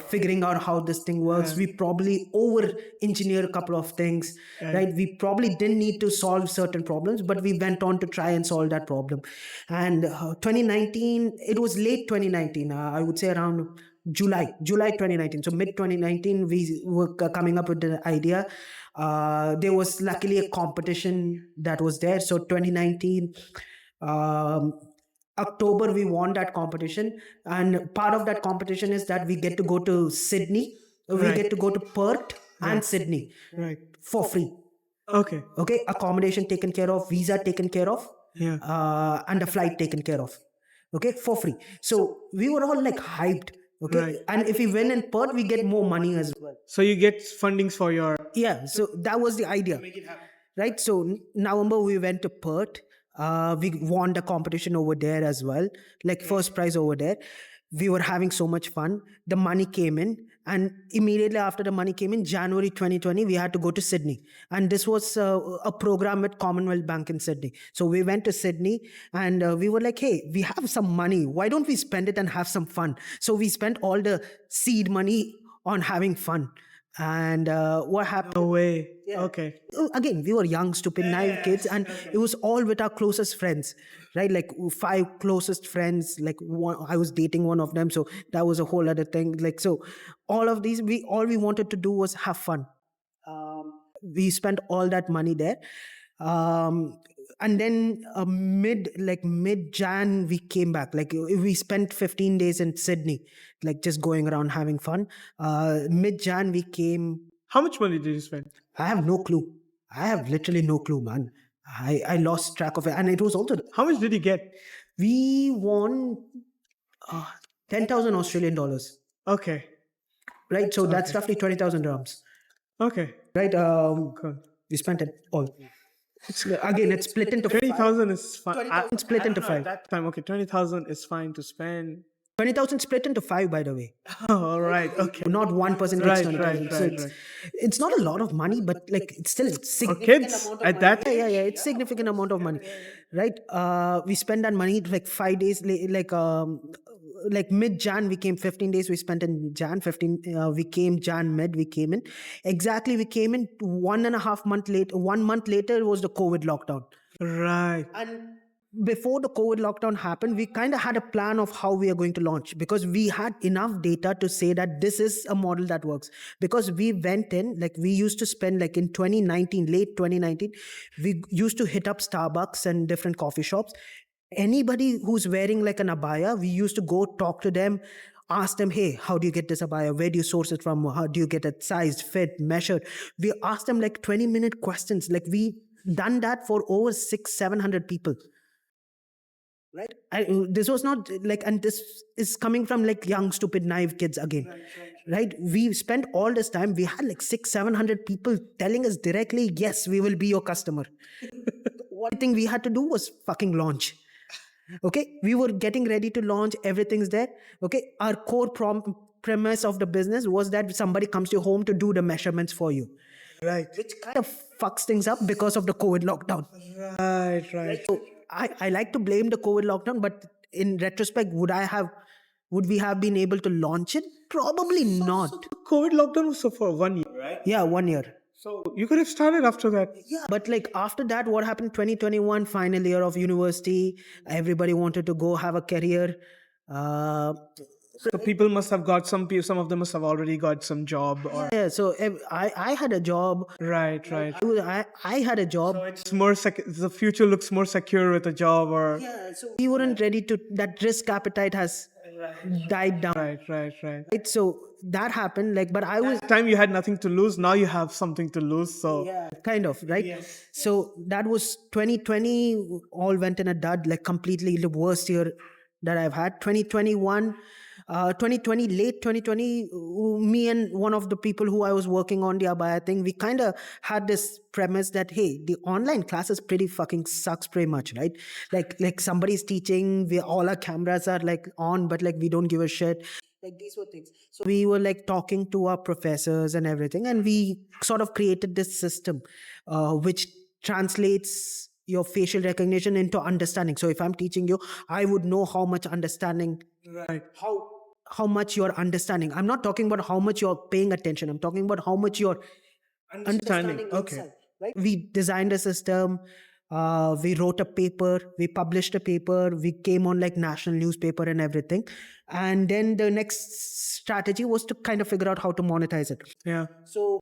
figuring out how this thing works. We probably over engineer a couple of things, right? We probably didn't need to solve certain problems, but we went on to try and solve that problem. And 2019, it was late 2019, I would say around July 2019. So mid 2019, we were coming up with the idea. There was luckily a competition that was there. So 2019, um, October, we won that competition. And part of that competition is that we get to go to Sydney, we get to go to Perth and Sydney Right. for free. Okay. Okay, accommodation taken care of, visa taken care of, Yeah. and a flight taken care of. Okay, for free. So we were all like hyped. Okay, Right. and if we win in Perth, we get more money as well. So you get fundings for your. Yeah, so that was the idea, right? So November, we went to Perth. We won the competition over there as well, like first prize over there. We were having so much fun. The money came in, and immediately after the money came in, January 2020, we had to go to Sydney, and this was a program at Commonwealth Bank in Sydney. So we went to Sydney, and we were like, hey, we have some money, why don't we spend it and have some fun? So we spent all the seed money on having fun. And what happened? No way. Okay. Again, we were young, stupid, naive kids, and it was all with our closest friends, right? Like 5 closest friends. Like I was dating one of them, so that was a whole other thing. Like, so all of these, all we wanted to do was have fun. We spent all that money there. And then mid Jan, we came back. Like, we spent 15 days in Sydney, like just going around having fun. Mid Jan, we came. How much money did you spend? I have no clue. I have literally no clue, man. I lost track of it. And it was also, How much did you get? we won 10,000 Australian dollars, Okay. right? So that's roughly 20,000 dirhams, Okay. right? Cool. We spent it all. Again, it's split into 20,000 is fine. 20,000 split into 5. That time, okay, 20,000 is fine to spend. 20,000 split into 5, by the way. All right. Okay. Not 1% Right, takes 20,000. right, So right, it's, right. it's not a lot of money, but like it's still For significant. kids at that. Yeah, it's significant amount of money, right? We spend that money like 5 days, like mid Jan, we came 15 days. We spent in Jan 15. We came Jan mid. We came in exactly. We came in 1.5 month late. 1 month later was the COVID lockdown. Right. And before the COVID lockdown happened, we kind of had a plan of how we are going to launch, because we had enough data to say that this is a model that works. Because we went in, like, we used to spend, like, in 2019, late 2019, we used to hit up Starbucks and different coffee shops. Anybody who's wearing like an abaya, we used to go talk to them, ask them, hey, how do you get this abaya? Where do you source it from? How do you get it sized, fit, measured? We asked them like 20-minute questions. Like, we done that for over 600-700 people. Right? This was not like, and this is coming from like young, stupid, naive kids again. Right? We spent all this time, we had like 600-700 people telling us directly, yes, we will be your customer. One thing we had to do was fucking launch. Okay, we were getting ready to launch, everything's there. Okay, our core premise of the business was that somebody comes to your home to do the measurements for you. Right. Which kind of fucks things up because of the COVID lockdown. Right. So I like to blame the COVID lockdown, but in retrospect, would we have been able to launch it? Probably not. COVID lockdown was for 1 year, right? Yeah, 1 year. So you could have started after that. Yeah, but like after that, what happened? 2021, final year of university. Everybody wanted to go have a career. So people must have got some of them must have already got some job or. Yeah, so I had a job. Right. I had a job. So it's more the future looks more secure with a job or. Yeah, so we weren't ready to, that risk appetite has died down. Right. So that happened. Like, but I was Time you had nothing to lose. Now you have something to lose. So kind of right. So that was 2020. All went in a dud, like completely the worst year that I've had. 2021. 2020, late 2020, me and one of the people who I was working on the Abaya thing, we kind of had this premise that, hey, the online classes pretty fucking sucks pretty much, right? Like somebody's teaching, we all our cameras are like on, but like we don't give a shit. Like these were things. So we were like talking to our professors and everything, and we sort of created this system which translates your facial recognition into understanding. So if I'm teaching you, I would know how much understanding, right. how much you're understanding. I'm not talking about how much you're paying attention. I'm talking about how much you're Understanding. understanding Okay. inside, right? We designed a system. We wrote a paper. We published a paper. We came on like national newspaper and everything. And then the next strategy was to kind of figure out how to monetize it. Yeah. So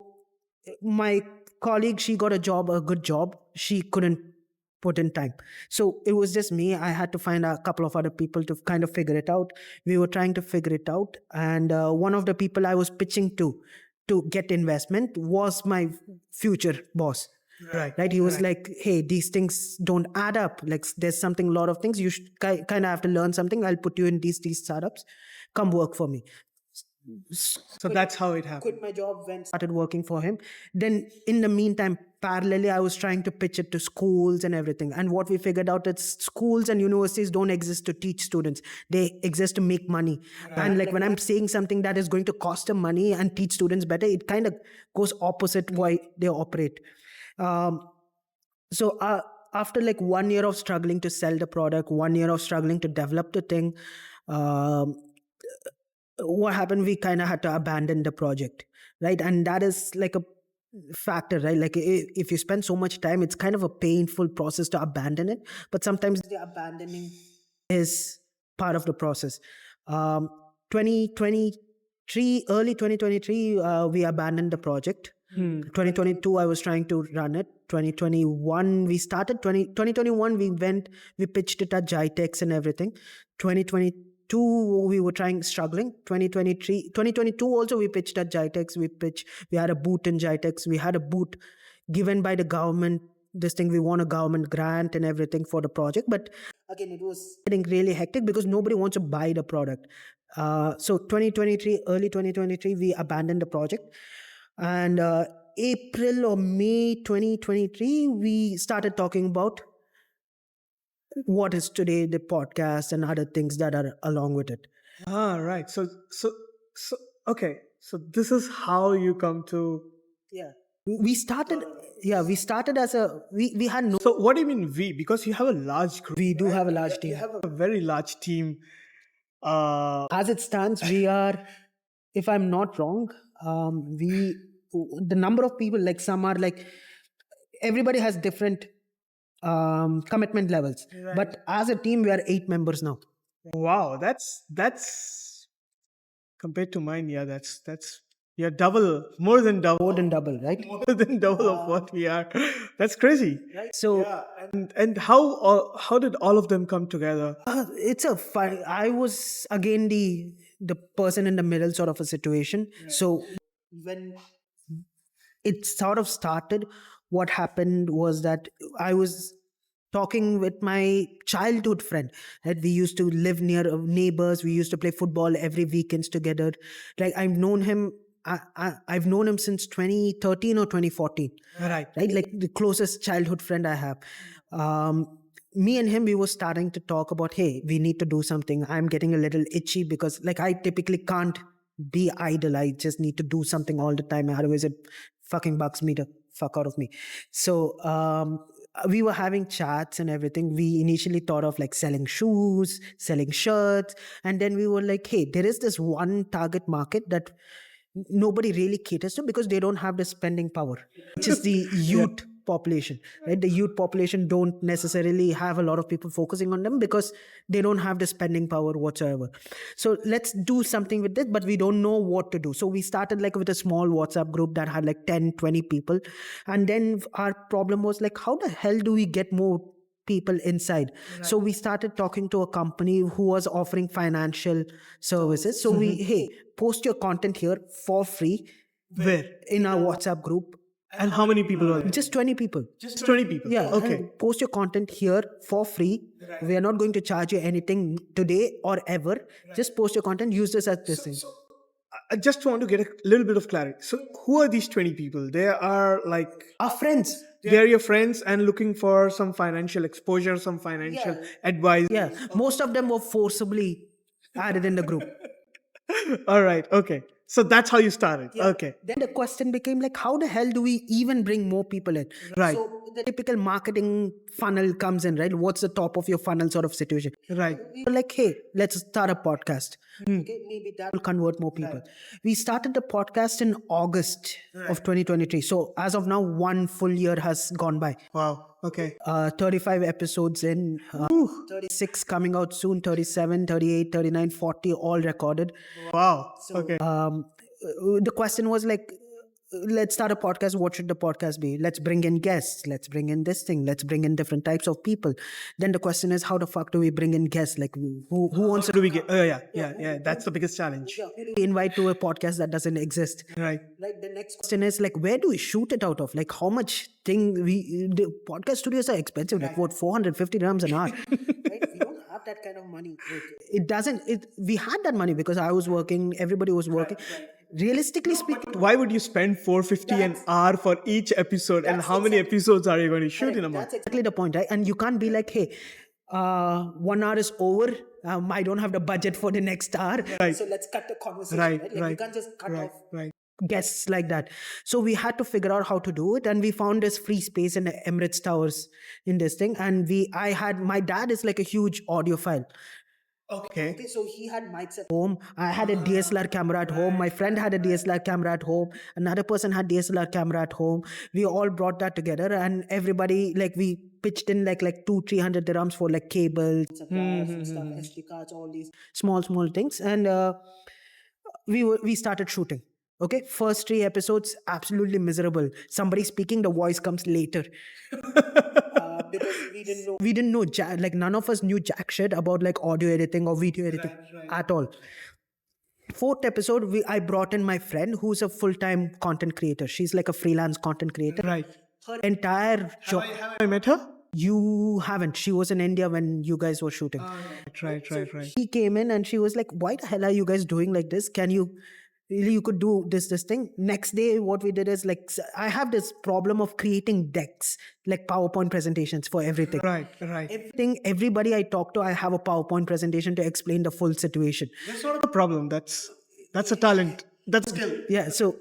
my colleague, she got a job, a good job. She couldn't put in time. So it was just me. I had to find a couple of other people to kind of figure it out. We were trying to figure it out. And one of the people I was pitching to get investment was my future boss. Right. He was like, hey, these things don't add up. Like there's something, a lot of things. You should kind of have to learn something. I'll put you in these startups. Come work for me. So that's how it happened. Quit my job, went started working for him. Then in the meantime, parallelly, I was trying to pitch it to schools and everything. And what we figured out is schools and universities don't exist to teach students. They exist to make money. And like when I'm saying something that is going to cost them money and teach students better, it kind of goes opposite why they operate. So after like 1 year of struggling to sell the product, 1 year of struggling to develop the thing, what happened, we kind of had to abandon the project, right? And that is like a factor, right? Like if you spend so much time, it's kind of a painful process to abandon it, but sometimes the abandoning is part of the process. 2023, early 2023, we abandoned the project. 2022 I was trying to run it. 2021 we started. 2021 we pitched it at Jitex and everything. 2022 we were struggling. 2022 also we pitched at Jitex. We had a booth in Jitex. We had a booth given by the government. This thing, we won a government grant and everything for the project, but again it was getting really hectic because nobody wants to buy the product. So 2023, early 2023 we abandoned the project. And April or May 2023 we started talking about what is today the podcast and other things that are along with it. Right. So okay. So this is how you come to. We started as we had no. So what do you mean we? Because you have a large group. We do have a large team. You have a very large team. As it stands, we are, if I'm not wrong, the number of people, like some are like, everybody has different commitment levels. But as a team, we are 8 members now. Wow, that's compared to mine. Yeah, that's double, more than double, Right? more than double of what we are. That's crazy. So And how did all of them come together? it's a fun. I was again the person in the middle sort of a situation. So when it sort of started, what happened was that I was talking with my childhood friend, that we used to live near neighbors. We used to play football every weekends together. Like I've known him since 2013 or 2014. Right. Like the closest childhood friend I have. Me and him, we were starting to talk about, hey, we need to do something. I'm getting a little itchy because like I typically can't be idle. I just need to do something all the time. Otherwise it fucking bugs me the fuck out of me. So we were having chats and everything. We initially thought of like selling shoes, selling shirts. And then we were like, hey, there is this one target market that nobody really caters to because they don't have the spending power, which is the youth population, right? The youth population don't necessarily have a lot of people focusing on them because they don't have the spending power whatsoever. So let's do something with this, but we don't know what to do. So we started like with a small WhatsApp group that had like 10, 20 people. And then our problem was like, how the hell do we get more people inside. So we started talking to a company who was offering financial services. So we, hey, post your content here for free Where? in our WhatsApp group. And how many people are there? Just 20 people. Just 20 people. Yeah. Okay. And post your content here for free. We are not going to charge you anything today or ever. Just post your content. Use this as this thing. I just want to get a little bit of clarity. So, who are these 20 people? They are like Our friends. they are your friends and looking for some financial exposure, some financial advice. Yeah. Most of them were forcibly added in the group. All right. Okay. So that's how you started. Okay. Then the question became like, how the hell do we even bring more people in? Right. So the typical marketing funnel comes in, right? What's the top of your funnel sort of situation? Right. We were like, hey, let's start a podcast. Okay, maybe that will convert more people. We started the podcast in August of 2023. So as of now, 1 full year has gone by. Wow. Okay. 35 episodes in, 36 coming out soon, 37, 38, 39, 40, all recorded. Wow. Okay. The question was like, let's start a podcast. What should the podcast be? Let's bring in guests. Let's bring in this thing. Let's bring in different types of people. Then the question is, how the fuck do we bring in guests? Like, who wants How do we get? Yeah. That's the biggest challenge. to invite to a podcast that doesn't exist? Right. Like the next question is like, where do we shoot it out of? Like, how much thing the podcast studios are expensive. Like what, 450 dirhams an hour? Right? We don't have that kind of money. It doesn't. We had that money because I was working. Everybody was working. Realistically speaking, Why would you spend 450 an hour for each episode? And how many episodes are you going to shoot in a month? that's exactly the point, right? And you can't be like, hey, 1 hour is over. I don't have the budget for the next hour. Right. So let's cut the conversation. Right. Like, you can't just cut off Right. guests like that. So we had to figure out how to do it, and we found this free space in the Emirates Towers in this thing. And my dad is like a huge audiophile. Okay. So he had mics at home. I had a DSLR camera at home. My friend had a DSLR camera at home. Another person had DSLR camera at home. We all brought that together, and everybody, like, we pitched in like 200-300 dirhams for like cables, and stuff, SD cards, all these small things, and we started shooting. Okay, first 3 episodes absolutely miserable. Somebody speaking, the voice comes later. Because we didn't know like none of us knew jack shit about like audio editing or video editing at all. 4th episode, I brought in my friend who's a full-time content creator. She's like a freelance content creator. Right. Her entire job. Have I met her? You haven't. She was in India when you guys were shooting. Right. She came in and she was like, why the hell are you guys doing like this? You could do this thing. Next day, what we did is like, I have this problem of creating decks, like PowerPoint presentations for everything. Right. Everybody I talk to, I have a PowerPoint presentation to explain the full situation. That's not a problem. That's a talent. That's skill. Yeah. So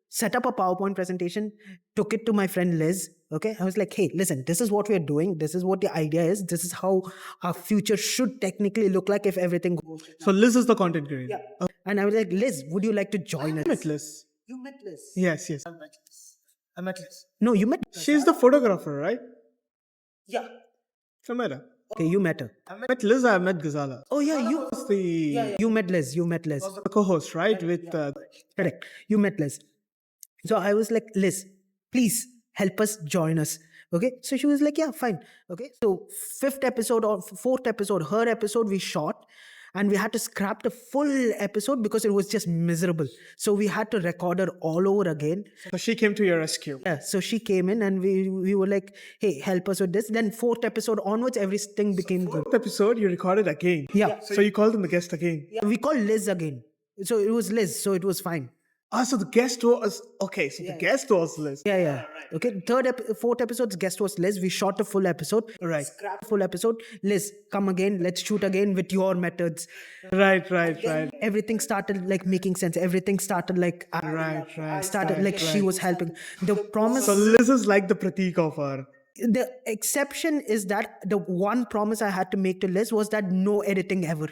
set up a PowerPoint presentation, took it to my friend Liz. Okay. I was like, hey, listen, this is what we're doing. This is what the idea is. This is how our future should technically look like if everything goes. So Liz is the content creator. Yeah. And I was like, Liz, would you like to join us? I met Liz. You met Liz? Yes. I met Liz. No, you met. She's the photographer, right? Yeah. I met her. Okay, you met her. I met Liz. I met Ghazala. Oh yeah, you. Was the You met Liz. You met Liz. the co-host, right? With Correct. You met Liz. So I was like, Liz, please help us, join us. Okay. So she was like, yeah, fine. Okay. So 5th episode or 4th episode, her episode we shot, and we had to scrap the full episode because it was just miserable. So we had to record her all over again. so she came to your rescue. Yeah. So she came in and we were like, hey, help us with this. Then 4th episode onwards, everything became good. Fourth episode, you recorded again. Yeah. So you called them the guest again. We called Liz again. So it was Liz. So it was fine. So the guest was okay. So the guest was Liz. Yeah. Okay. 4th episode's guest was Liz. We shot the full episode. Right. Scrap the full episode. Liz, come again. Let's shoot again with your methods. Right. Everything started like making sense. Everything started like she was helping. The promise. So Liz is like the pratik of her. The exception is that the one promise I had to make to Liz was that no editing ever.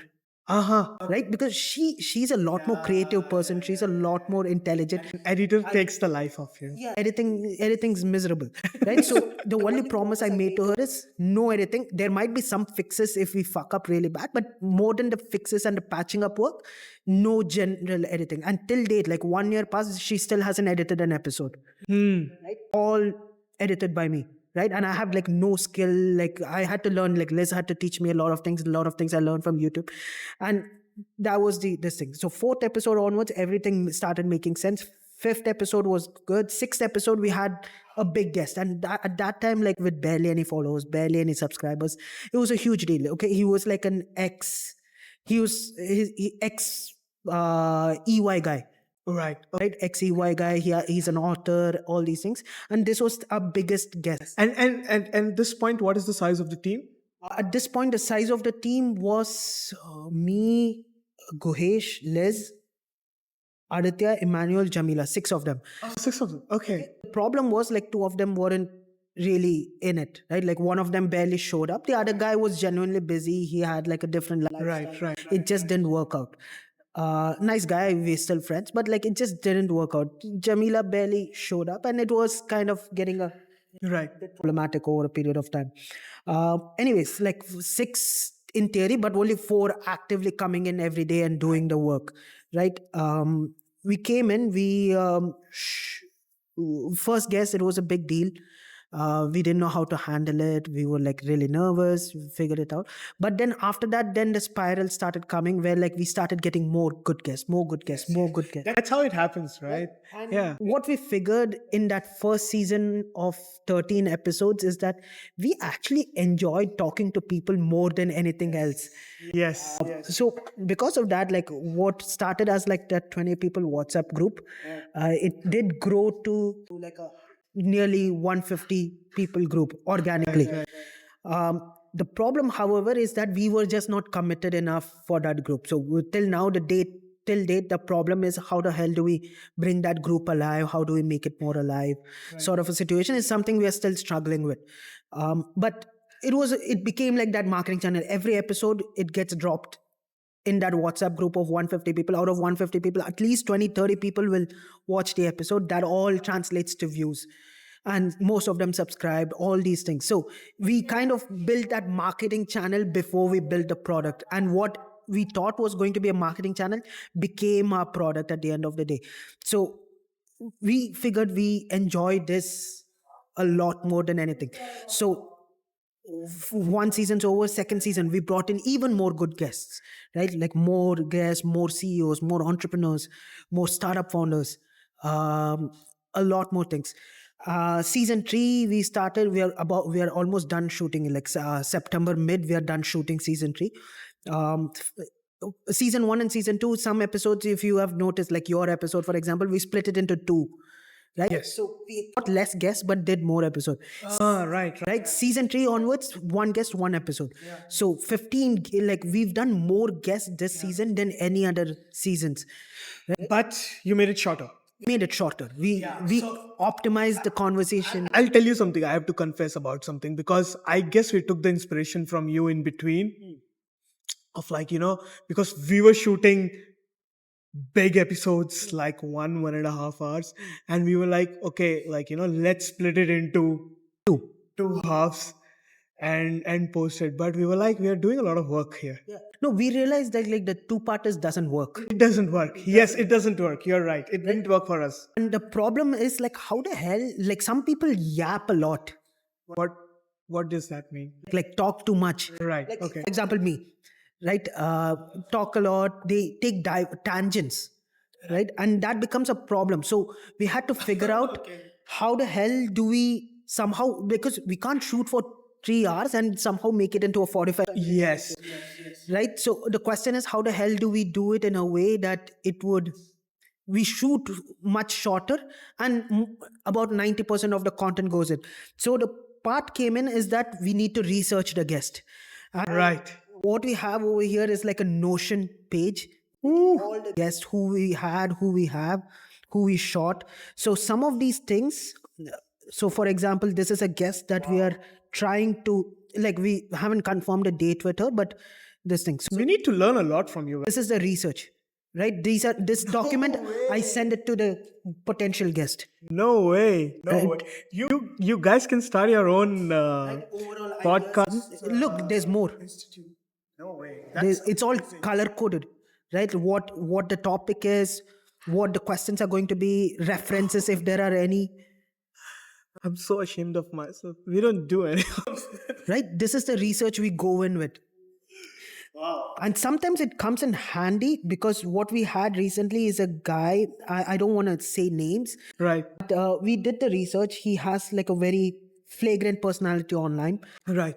Right, because she's a lot more creative person. She's a lot more intelligent. Editor takes the life of you. Yeah, editing's miserable, right? So the only promise I made to her is no editing. There might be some fixes if we fuck up really bad, but more than the fixes and the patching up work, no general editing. Until date, like 1 year passed, she still hasn't edited an episode. Right, all edited by me. right? And I have like no skill. Like I had to learn, like Liz had to teach me a lot of things I learned from YouTube. And that was this thing. So fourth episode onwards, everything started making sense. Fifth episode was good. Sixth episode, we had a big guest. And at that time, like with barely any followers, barely any subscribers, it was a huge deal. Okay. He was like an ex EY guy, Right. right? Ex-EY guy. He's an author, all these things. And this was our biggest guest. And this point, what is the size of the team? At this point, the size of the team was me, Guhesh, Liz, Aditya, Emmanuel, Jamila, six of them. Oh, six of them. Okay. The problem was like two of them weren't really in it, right? Like one of them barely showed up. The other guy was genuinely busy. He had like a different lifestyle. Right. It just didn't work out. Nice guy, we're still friends, but like it just didn't work out. Jamila barely showed up, and it was kind of getting a Right. bit problematic over a period of time. Anyways, like six in theory, but only four actively coming in every day and doing the work, right? We came in, first guess, it was a big deal. We didn't know how to handle it. We were like really nervous. We figured it out. But then after that, then the spiral started coming where like we started getting more good guests, more good guests, more good guests. That's how it happens, right? Yeah. What we figured in that first season of 13 episodes is that we actually enjoyed talking to people more than anything else. Yes. So because of that, like what started as like that 20 people WhatsApp group, it did grow to like a nearly 150 people group organically. The problem, however, is that we were just not committed enough for that group. So till now, till date, the problem is how the hell do we bring that group alive? How do we make it more alive? Sort of a situation is something we are still struggling with. But it became like that marketing channel. Every episode, it gets dropped in that WhatsApp group of 150 people. Out of 150 people, at least 20, 30 people will watch the episode. That all translates to views. And most of them subscribed, all these things. So we kind of built that marketing channel before we built the product. And what we thought was going to be a marketing channel became our product at the end of the day. So we figured we enjoyed this a lot more than anything. So one season's over, second season, we brought in even more good guests, right? Like more guests, more CEOs, more entrepreneurs, more startup founders, a lot more things. Season 3, we are almost done shooting. Like September mid, we are done shooting season 3. Season 1 and season 2, some episodes, if you have noticed, like your episode, for example, we split it into 2. Right? Yes. So we got less guests but did more episodes. Right. Season 3 onwards, one guest, one episode. So 15, like we've done more guests this season than any other seasons. But you made it shorter. Made it shorter. We optimized the conversation. I'll tell you something. I have to confess about something because I guess we took the inspiration from you in between of like, because we were shooting big episodes like 1.5 hours, and we were like, okay, like, let's split it into two halves and post it. But we were like, we are doing a lot of work here. No, we realized that like the two-parters doesn't work. It doesn't work. Yes, it doesn't work. You're right. It didn't work for us. And the problem is like, how the hell, like some people yap a lot. What does that mean? Like talk too much. Right. Like, Okay. for example, me, right? Talk a lot. They take tangents, right? And that becomes a problem. So we had to figure out how the hell do we somehow, because we can't shoot for 3 hours and somehow make it into a 45. Yes. Right? So the question is, how the hell do we do it in a way that we shoot much shorter and about 90% of the content goes in. So the part came in is that we need to research the guest. And Right. what we have over here is like a Notion page. All the guests, who we had, who we have, who we shot. So some of these things, so for example, this is a guest that we are trying to, like we haven't confirmed a date with her, but this thing. So We need to learn a lot from you. this is the research, right? This document, I send it to the potential guest. No way. No way. You guys can start your own podcast. Look, there's more. No way. It's all color coded, right? What the topic is, what the questions are going to be, references if there are any. I'm so ashamed of myself. We don't do any. Right? This is the research we go in with. Wow. And sometimes it comes in handy because what we had recently is a guy, I don't want to say names, Right. but we did the research. He has like a very flagrant personality online. Right.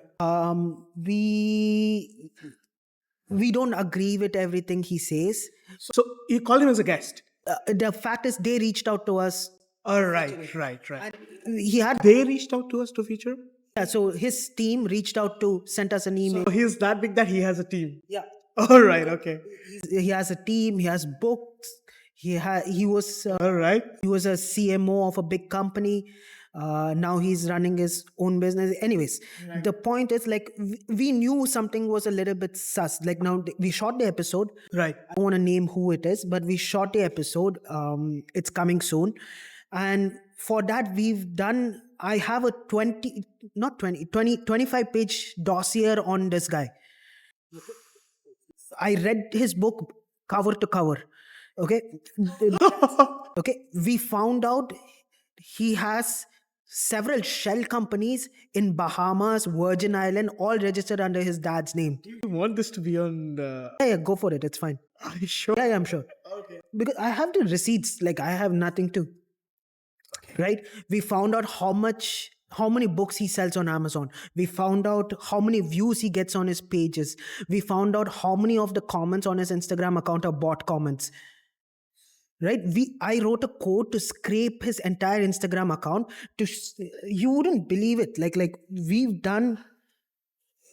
We don't agree with everything he says. So you called him as a guest. The fact is, they reached out to us. All right. Right. Right. He had, They reached out to us to feature him? yeah, so his team reached out to sent us an email. So he's that big that he has a team. Yeah, All right. Okay. he has a team. He has books. He was All right. he was a CMO of a big company. Now he's running his own business. Anyways, the point is, like, we knew something was a little bit sus. Like, now we shot the episode. Right. I don't want to name who it is, but we shot the episode. It's coming soon. And for that, I have a 25 page dossier on this guy. I read his book cover to cover. Okay. Okay. We found out he has several shell companies in Bahamas, Virgin Island, all registered under his dad's name. You want this to be on the. Yeah, go for it. It's fine. Are you sure? Yeah, I'm sure. Okay. Because I have the receipts. Like, I have nothing to. Right? We found out how many books he sells on Amazon. We found out how many views he gets on his pages. We found out how many of the comments on his Instagram account are bot comments. Right? I wrote a code to scrape his entire Instagram account. You wouldn't believe it. Like we've done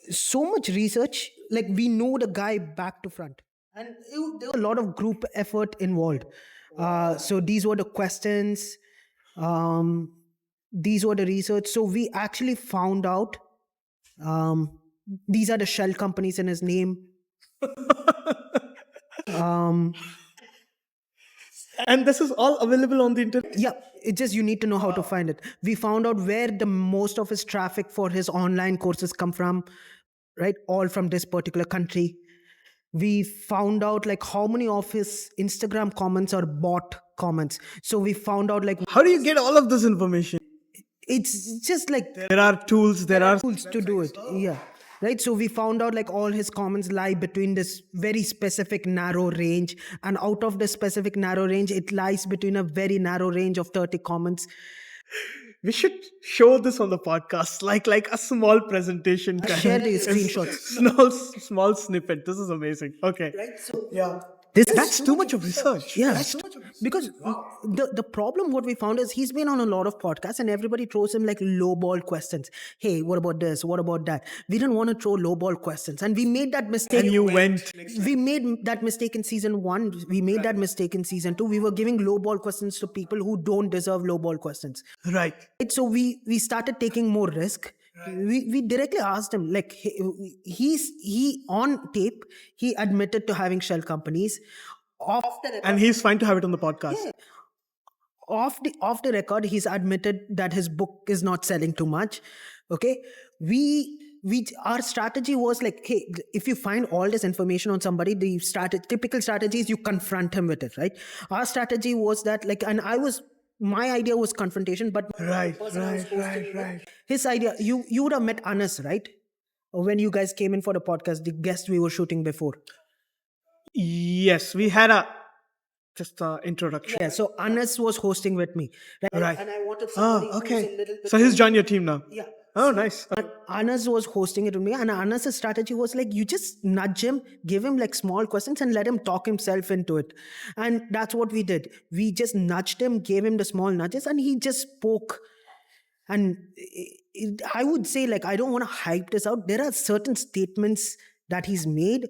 so much research. Like, we know the guy back to front, and there was a lot of group effort involved. So these were the questions. These were the research. So we actually found out these are the shell companies in his name. And this is all available on the internet. Yeah, it's just you need to know how to find it. We found out where the most of his traffic for his online courses come from, right? All from this particular country. We found out like how many of his Instagram comments are bot comments. So we found out like How do you get all of this information? it's just like There are tools. There are tools to do it. Yeah. Right. So we found out like all his comments lie between this very specific narrow range. And out of the specific narrow range, it lies between a very narrow range of 30 comments. We should show this on the podcast, like a small presentation. Share the screenshots. Small snippet. This is amazing. Okay. Right. So Yeah. this That's too much of research. yeah, That's too much of research. because the problem what we found is he's been on a lot of podcasts and everybody throws him like lowball questions. Hey, what about this? What about that? We didn't want to throw lowball questions, and we made that mistake. And you went. We made that mistake in season 1. We made that mistake in season 2. We were giving lowball questions to people who don't deserve lowball questions. Right. Right? So we started taking more risk. We directly asked him, like, he on tape he admitted to having shell companies. And he's fine to have it on the podcast. Off the record, he's admitted that his book is not selling too much. Okay, our strategy was like, hey, if you find all this information on somebody, the typical strategy is you confront him with it, right? Our strategy was that, like, and my idea was confrontation, but Right. his idea, you would have met Anas, right? When you guys came in for the podcast, the guest we were shooting before. Yes, we had just a introduction. Yeah, so Anas was hosting with me. Right. And I wanted Oh, somebody who's a okay. little bit So he's joined your team now. yeah. Oh, nice. Anas was hosting it with me, and Anas's strategy was like, you just nudge him, give him like small questions, and let him talk himself into it. And that's what we did. We just nudged him, gave him the small nudges, and he just spoke. And I would say, like, I don't want to hype this out. There are certain statements that he's made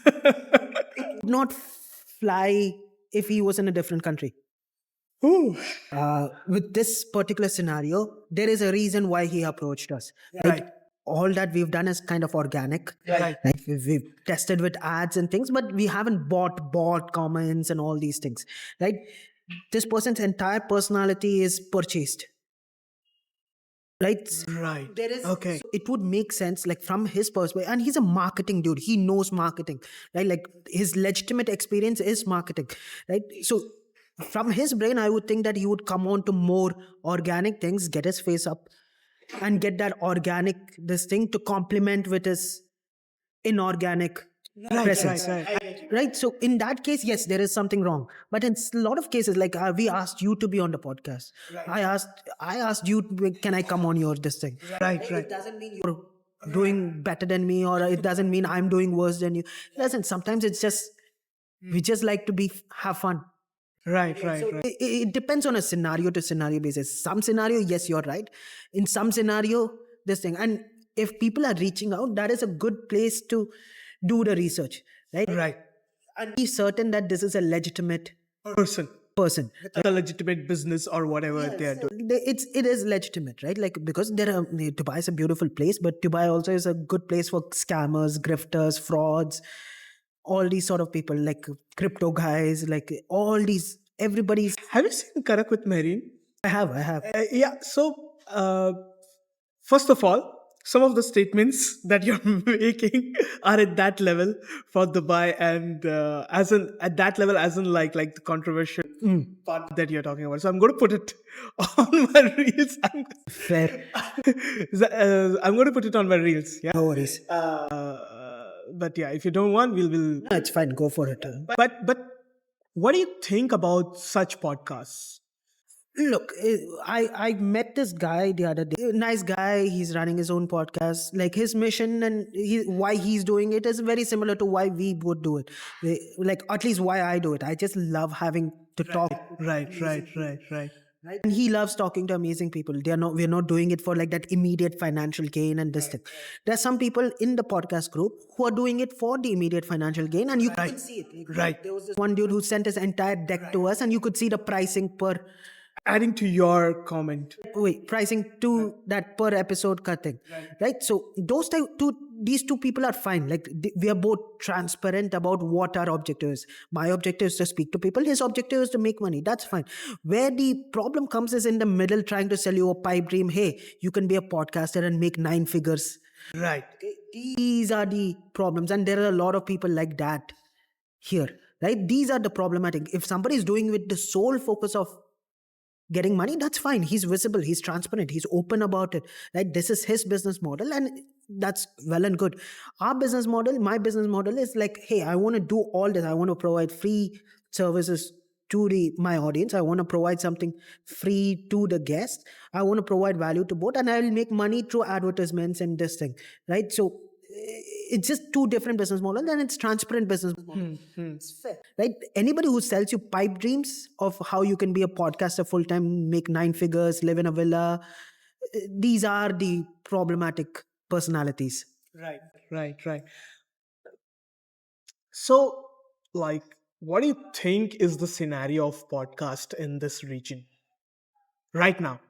it would not fly if he was in a different country. Ooh. With this particular scenario, there is a reason why he approached us. Right. All that we've done is kind of organic. Right. Like, we've tested with ads and things, but we haven't bought comments and all these things. Right? This person's entire personality is purchased. Right? Right. There is Okay. it would make sense, like, from his perspective, and he's a marketing dude. He knows marketing, right? Like, his legitimate experience is marketing, right? So From his brain, I would think that he would come on to more organic things, get his face up, and get that organic this thing to complement with his inorganic Right, right, presence. right. Right. So in that case, yes, there is something wrong. But in a lot of cases, like we asked you to be on the podcast. I asked you, can I come on your this thing? Right, right. It doesn't mean you're doing better than me, or it doesn't mean I'm doing worse than you. It doesn't. Sometimes it's just we just like to be have fun. Right, right, right. It depends on a scenario to scenario basis. Some scenario, yes, you're right. In some scenario, this thing. And if people are reaching out, that is a good place to do the research, right? Right. And be certain that this is a legitimate Person. person. A legitimate business or whatever they are doing. It is legitimate, right? Like, because Dubai is a beautiful place, but Dubai also is a good place for scammers, grifters, frauds, all these sort of people, like crypto guys, like all these, everybody's. Have you seen Karak with Marine? I have. Yeah. So, first of all, some of the statements that you're making are at that level for Dubai, and as in at that level, as in like the controversial part that you're talking about. So I'm going to put it on my reels. Fair. I'm going to put it on my reels. Yeah. No worries. But yeah, if you don't want, we'll. No, it's fine. Go for it. But what do you think about such podcasts? Look, I met this guy the other day. Nice guy. He's running his own podcast. Like, his mission and why he's doing it is very similar to why we would do it. Like, at least why I do it. I just love having to talk. Right, right, right, right. Right? And he loves talking to amazing people. We're not doing it for like that immediate financial gain and this thing. There's some people in the podcast group who are doing it for the immediate financial gain, and you could see it. Like, Right. there was this one dude who sent his entire deck to us, and you could see the pricing per Adding to your comment. pricing to that per episode cutting, right? So these two people are fine. Like, we are both transparent about what our objective is. My objective is to speak to people, his objective is to make money. That's fine. Where the problem comes is in the middle, trying to sell you a pipe dream. Hey, you can be a podcaster and make 9 figures. Right. Okay? These are the problems, and there are a lot of people like that here, right? These are the problematic. If somebody is doing with the sole focus of getting money, that's fine. He's visible, he's transparent, he's open about it, right? This is his business model, and that's well and good. My business model is like, hey, I want to do all this. I want to provide free services to my audience. I want to provide something free to the guests. I want to provide value to both, and I will make money through advertisements and this thing, right? So it's just two different business models, and it's transparent business model. It's fair, right? Anybody who sells you pipe dreams of how you can be a podcaster full time, make 9 figures, live in a villa, these are the problematic personalities. Right, right, right. So, like, what do you think is the scenario of podcast in this region right now?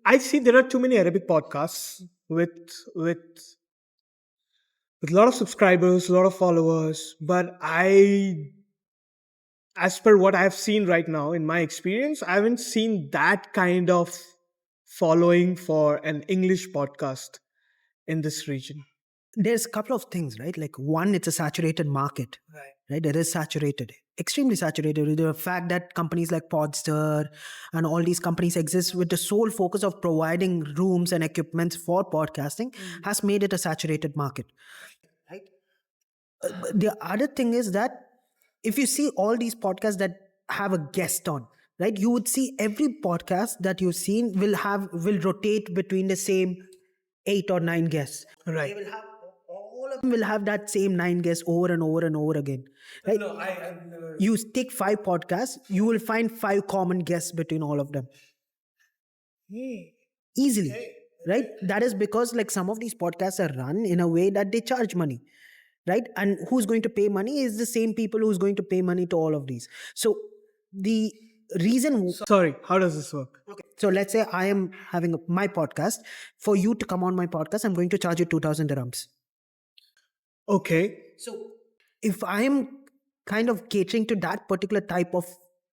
I see there are too many Arabic podcasts with a lot of subscribers, a lot of followers, but as per what I've seen right now in my experience, I haven't seen that kind of following for an English podcast in this region. There's a couple of things, right? Like, one, it's a saturated market, right? It is saturated, extremely saturated. With the fact that companies like Podster and all these companies exist with the sole focus of providing rooms and equipments for podcasting has made it a saturated market, right? The other thing is that if you see all these podcasts that have a guest on, right, you would see every podcast that you've seen will rotate between the same 8 or 9 guests. Right. They will have all of them will have that same 9 guests over and over and over again, right? No, I've never. You take 5 podcasts, you will find 5 common guests between all of them easily, right? That is because, like, some of these podcasts are run in a way that they charge money, right? And who's going to pay money is the same people who's going to pay money to all of these. So the reason Sorry, how does this work? okay, so let's say I am having my podcast. For you to come on my podcast, I'm going to charge you 2,000 dirhams. Okay. So if I am kind of catering to that particular type of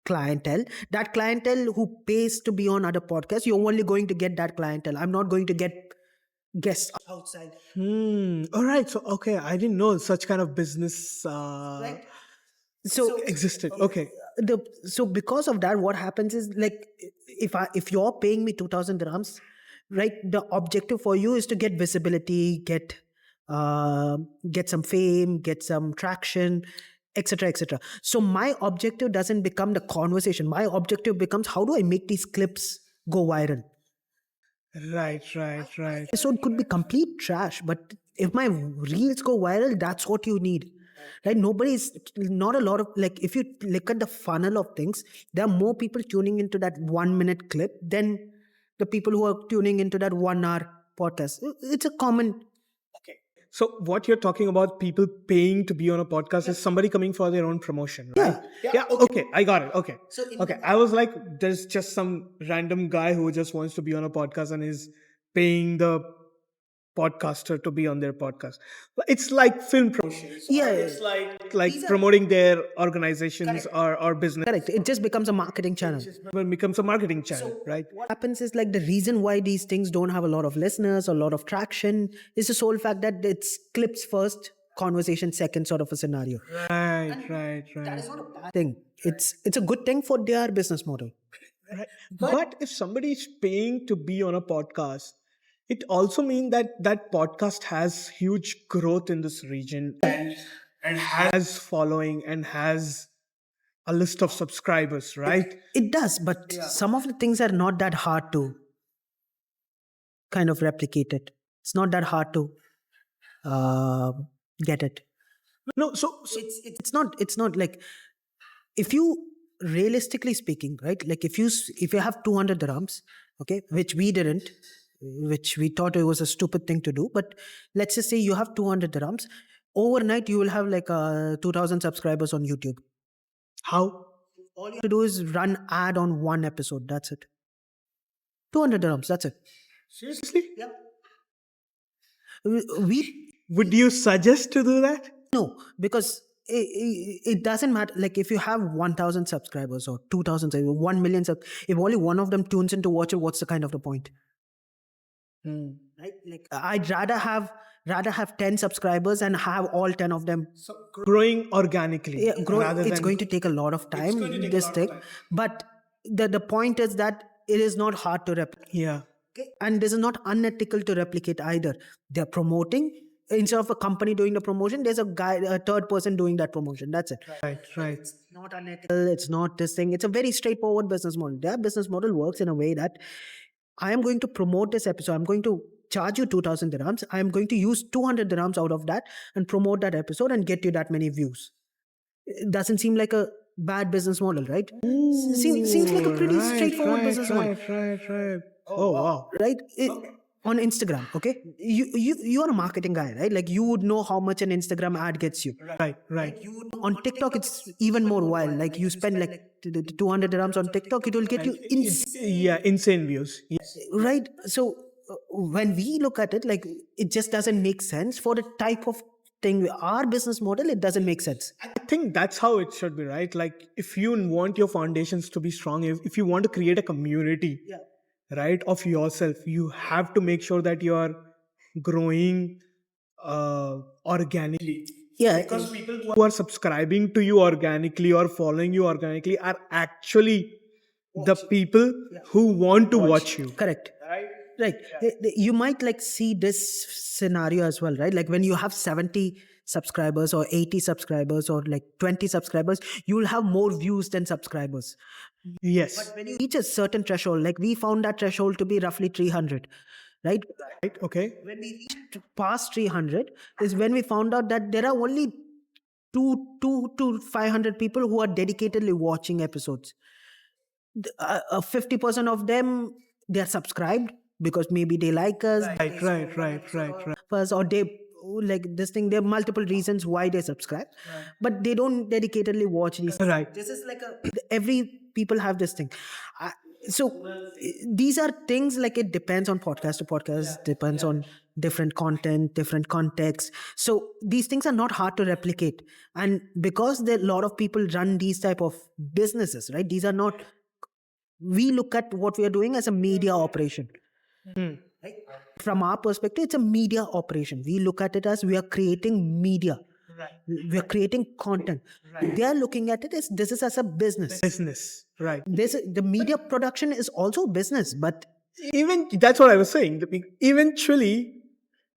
clientele, that clientele who pays to be on other podcasts, you're only going to get that clientele. I'm not going to get guests outside. All right. So, okay, I didn't know such kind of business So existed. Okay. so because of that, what happens is, like, if you're paying me 2,000 dirhams, right, the objective for you is to get visibility, uh, get some fame, get some traction, etc., etc. So my objective doesn't become the conversation. My objective becomes, how do I make these clips go viral? Right, right, right. Episode could be complete trash, but if my reels go viral, that's what you need. Right? Nobody's not a lot of, like, if you look at the funnel of things, there are more people tuning into that 1 minute clip than the people who are tuning into that 1 hour podcast. It's a common. So what you're talking about, people paying to be on a podcast, is somebody coming for their own promotion, right? Yeah. Yeah. Okay, I got it. Okay. Okay. I was like, there's just some random guy who just wants to be on a podcast and is paying the podcaster to be on their podcast. It's like film promotions. Yeah, It's like promoting their organizations or business. correct. It just becomes a marketing channel. It becomes a marketing channel, right? What happens is, like, the reason why these things don't have a lot of listeners or a lot of traction is the sole fact that it's clips first, conversation second, sort of a scenario. Right, right, right. Thing. It's a good thing for their business model. Right. But if somebody is paying to be on a podcast, it also means that that podcast has huge growth in this region and has following and has a list of subscribers, right? It does, but some of the things are not that hard to kind of replicate it. It's not that hard to uh, get it. No, so It's not like, if you, realistically speaking, right, like, if you have 200 dirhams, okay, which we didn't, which we thought it was a stupid thing to do, but let's just say you have 200 dirhams, overnight you will have like 2,000 subscribers on YouTube. how? All you have to do is run ad on one episode, that's it. 200 dirhams, that's it. Seriously? Yeah. We Would you suggest to do that? No, because it doesn't matter. Like, if you have 1,000 subscribers or 2,000, 1 million if only one of them tunes in to watch it, what's the kind of the point? Right? Like, I'd rather have 10 subscribers and have all 10 of them. Growing organically. Yeah, rather it's than going to take a lot of time, this thing. But the point is that it is not hard to replicate. Yeah. Okay? And this is not unethical to replicate either. They're promoting. Instead of a company doing the promotion, there's a third person doing that promotion. That's it. Right, right. It's not unethical. It's not this thing. It's a very straightforward business model. Their business model works in a way that I am going to promote this episode. I'm going to charge you 2,000 dirhams. I am going to use 200 dirhams out of that and promote that episode and get you that many views. It doesn't seem like a bad business model, right? Seems like a pretty Right, straightforward right, business model. right. Oh, wow. Right? On Instagram, okay? You are a marketing guy, right? Like, you would know how much an Instagram ad gets you. Right, right. On TikTok, it's even more wild. Like, you spend like 200 dirhams on TikTok, it will get you Yeah, insane views. Yeah. right? So when we look at it, like, it just doesn't make sense for the type of thing, our business model, it doesn't make sense. I think that's how it should be, right? Like, if you want your foundations to be strong, if you want to create a community, right, of yourself, you have to make sure that you are growing organically. Yeah, Because people who are subscribing to you organically or following you organically are actually the people who want to watch you. correct. Right. You might like see this scenario as well, right? Like, when you have 70 subscribers or 80 subscribers or like 20 subscribers, you will have more views than subscribers. Yes. When you reach a certain threshold, like, we found that threshold to be roughly 300, right? Right. Okay. When we reached past 300 is when we found out that there are only two to 500 people who are dedicatedly watching episodes. 50% of them, they're subscribed because maybe they like us, Right. us, or they like this thing. There are multiple reasons why they subscribe, but they don't dedicatedly watch these. Right. This is like every people have this thing. So these are things, like, it depends on podcast to podcast, depends on different content, different context. So these things are not hard to replicate, and because there a lot of people run these type of businesses, right? These are not. We look at what we are doing as a media operation. Right? From our perspective, it's a media operation. We look at it as we are creating media. we're creating content. They are looking at it as this is as a business. Business, right? This the media production is also business, but Even that's what I was saying. Eventually,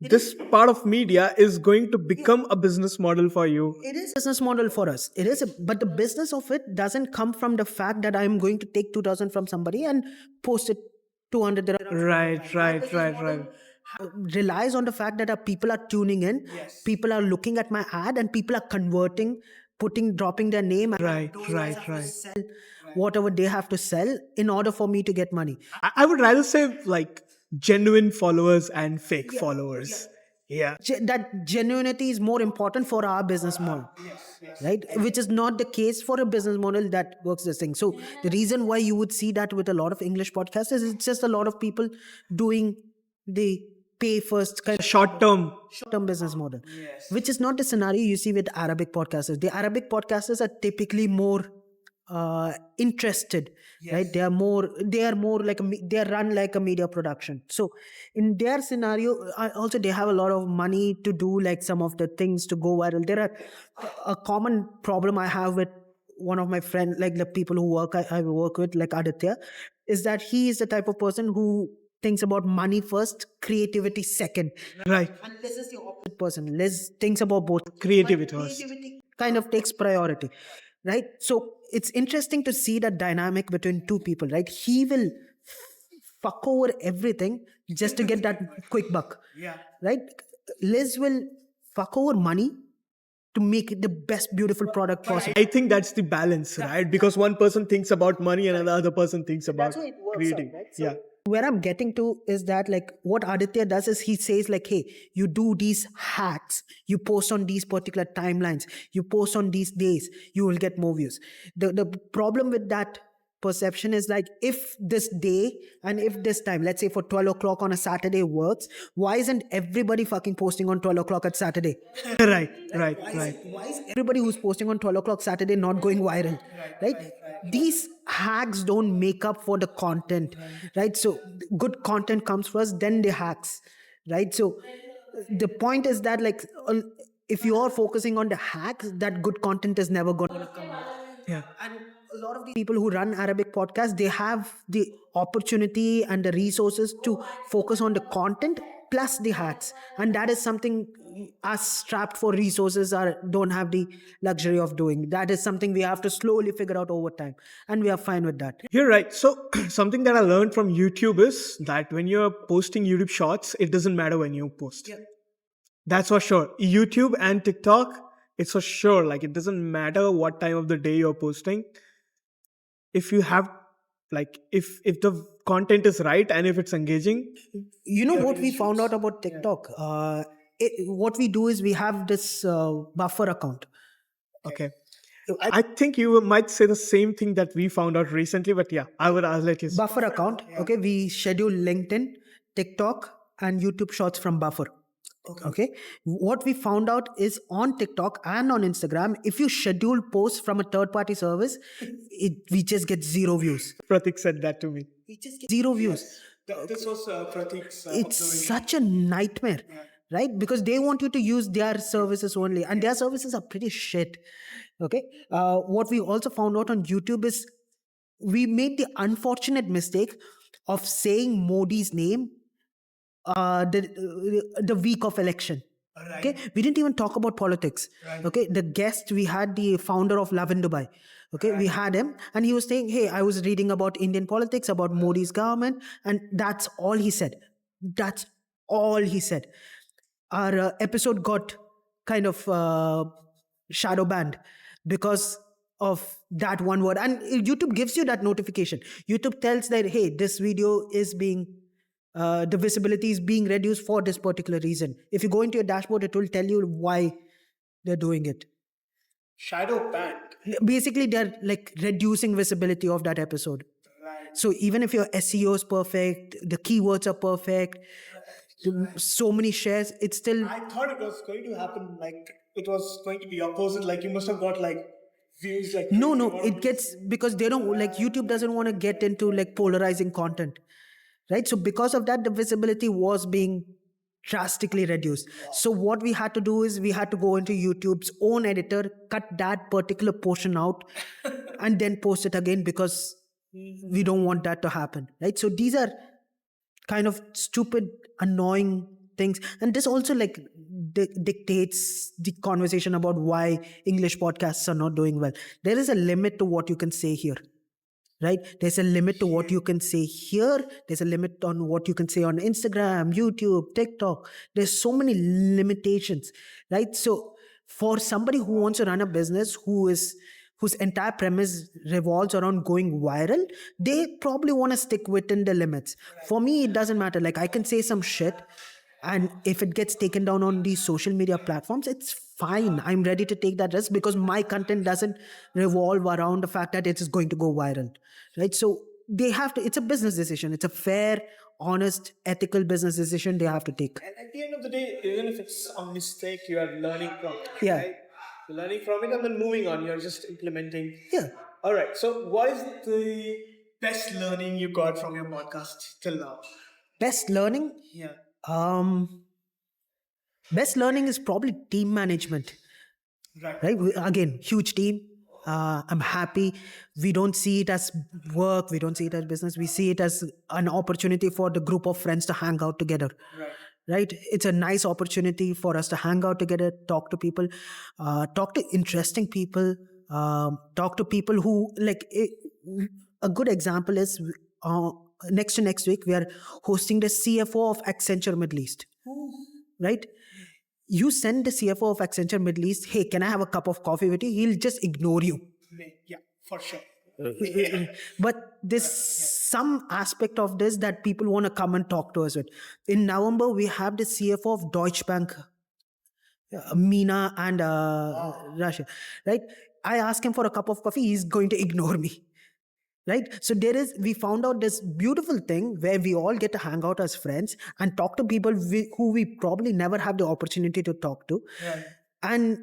this part of media is going to become a business model for you. it is a business model for us. It is, but the business of it doesn't come from the fact that I'm going to take 2,000 from somebody and post it 200 dirham. Right, right, right, right. Relies on the fact that people are tuning in, people are looking at my ad, and people are converting, dropping their name, and Right, those guys right, have to right. sell whatever they have to sell in order for me to get money. I would rather say like genuine followers and fake followers. Yeah. That genuinity is more important for our business model, right? Which is not the case for a business model that works this thing. So the reason why you would see that with a lot of English podcasts is it's just a lot of people doing the pay first kind of Short term. short-term business model, which is not the scenario you see with Arabic podcasters. The Arabic podcasters are typically more interested, right? They are more like they are run like a media production. So in their scenario, also they have a lot of money to do like some of the things to go viral. There are a common problem I have with one of my friends, like the people who I work with, like Aditya, is that he is the type of person who thinks about money first, creativity second. Right. And Liz is the opposite person. Liz thinks about both. Creativity first. Creativity kind of takes priority, right? So it's interesting to see that dynamic between two people, right? He will fuck over everything just to get that quick buck, right? Liz will fuck over money to make it the best beautiful product possible. I think that's the balance, right? Because one person thinks about money and another person thinks about creating. Yeah. Where I'm getting to is that like what Aditya does is he says like, hey, you do these hacks, you post on these particular timelines, you post on these days, you will get more views. The problem with that perception is like, if this day and if this time, let's say for 12 o'clock on a Saturday works, why isn't everybody fucking posting on 12 o'clock at Saturday? Right, right, right. Why is everybody who's posting on 12 o'clock Saturday not going viral? Right? These hacks don't make up for the content, right? So good content comes first, then the hacks, right? So the point is that like if you are focusing on the hacks, that good content is never going to come out. Yeah. And a lot of the people who run Arabic podcasts, they have the opportunity and the resources to focus on the content plus the hacks, and that is something us strapped for resources are don't have the luxury of doing. That is something we have to slowly figure out over time, and we are fine with that. You're right. So something that I learned from YouTube is that when you're posting YouTube shorts, it doesn't matter when you post. That's for sure. YouTube and TikTok, it's for sure. Like it doesn't matter what time of the day you're posting. If you have like if the content is right and if it's engaging. You know what we found out about TikTok? What we do is we have this buffer account. Okay. I think you might say the same thing that we found out recently, but yeah, I'll let you. Buffer account. Okay, we schedule LinkedIn, TikTok, and YouTube Shorts from Buffer. Okay. What we found out is on TikTok and on Instagram, if you schedule posts from a third-party service, we just get 0 views. Pratik said that to me. We just get 0 views. This was Pratik's It's such a nightmare, right? Because they want you to use their services only, and their services are pretty shit. Okay. What we also found out on YouTube is we made the unfortunate mistake of saying Modi's name the week of election. Okay, we didn't even talk about politics. Okay, the guest, we had the founder of Love in Dubai. Okay, we had him, and he was saying, hey, I was reading about Indian politics, about Modi's government, and that's all he said. That's all he said. Our episode got kind of shadow banned because of that one word, and YouTube gives you that notification. YouTube tells that, hey, this video is being the visibility is being reduced for this particular reason. If you go into your dashboard, it will tell you why they're doing it. shadow banned. Basically, they're like reducing visibility of that episode. So even if your SEO is perfect, the keywords are perfect, so many shares, it's still. I thought it was going to happen like it was going to be opposite. Like you must have got like views like No, it gets because they don't like YouTube doesn't want to get into like polarizing content, right? So because of that, the visibility was being drastically reduced. So what we had to do is we had to go into YouTube's own editor, cut that particular portion out, and then post it again because we don't want that to happen, right? So these are kind of stupid, annoying things, and this also like dictates the conversation about why English podcasts are not doing well. There is a limit to what you can say here, right? There's a limit to what you can say here. There's a limit on what you can say on Instagram, YouTube, TikTok. There's so many limitations, right? So for somebody who wants to run a business whose entire premise revolves around going viral, they probably want to stick within the limits. For me, it doesn't matter. Like I can say some shit, and if it gets taken down on these social media platforms, it's fine. I'm ready to take that risk because my content doesn't revolve around the fact that it is going to go viral, right? So they have to, it's a business decision. It's a fair, honest, ethical business decision they have to take. And at the end of the day, even if it's a mistake, you are learning from it. Yeah. Right? You're learning from it and then moving on. You're just implementing. Yeah. All right. So, what is the best learning you got from your podcast till now? Best learning? Yeah. Best learning is probably team management. Right? Again, huge team. I'm happy. We don't see it as work. We don't see it as business. We see it as an opportunity for the group of friends to hang out together. Right? It's a nice opportunity for us to hang out together, talk to people, talk to interesting people, talk to people who a good example is next week we are hosting the CFO of Accenture Middle East. Right? You send the CFO of Accenture Middle East, hey, can I have a cup of coffee with you? He'll just ignore you. Yeah, for sure. But there's some aspect of this that people want to come and talk to us with. In November, we have the CFO of Deutsche Bank, Mina and Russia, right? I ask him for a cup of coffee, he's going to ignore me. Right? So we found out this beautiful thing where we all get to hang out as friends and talk to people who we probably never have the opportunity to talk to. Right. And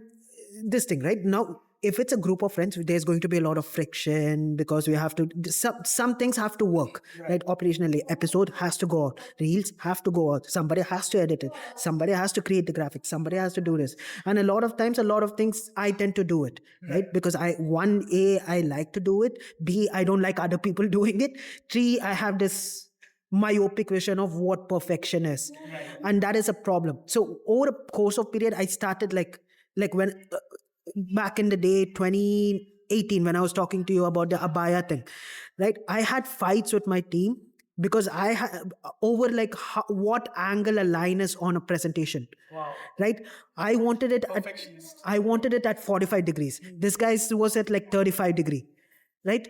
this thing, right? Now, if it's a group of friends, there's going to be a lot of friction because we have to, some things have to work, right? Operationally, episode has to go out, reels have to go out, somebody has to edit it, somebody has to create the graphics, somebody has to do this. And a lot of times, a lot of things, I tend to do it, right? Because I like to do it. B, I don't like other people doing it. 3, I have this myopic vision of what perfection is. And that is a problem. So over a course of period, I started like when back in the day 2018 when I was talking to you about the abaya thing, right? I had fights with my team because I had over what angle a line is on a presentation. Wow. Right? I wanted it at 45 degrees. This guy was at like 35 degree. Right?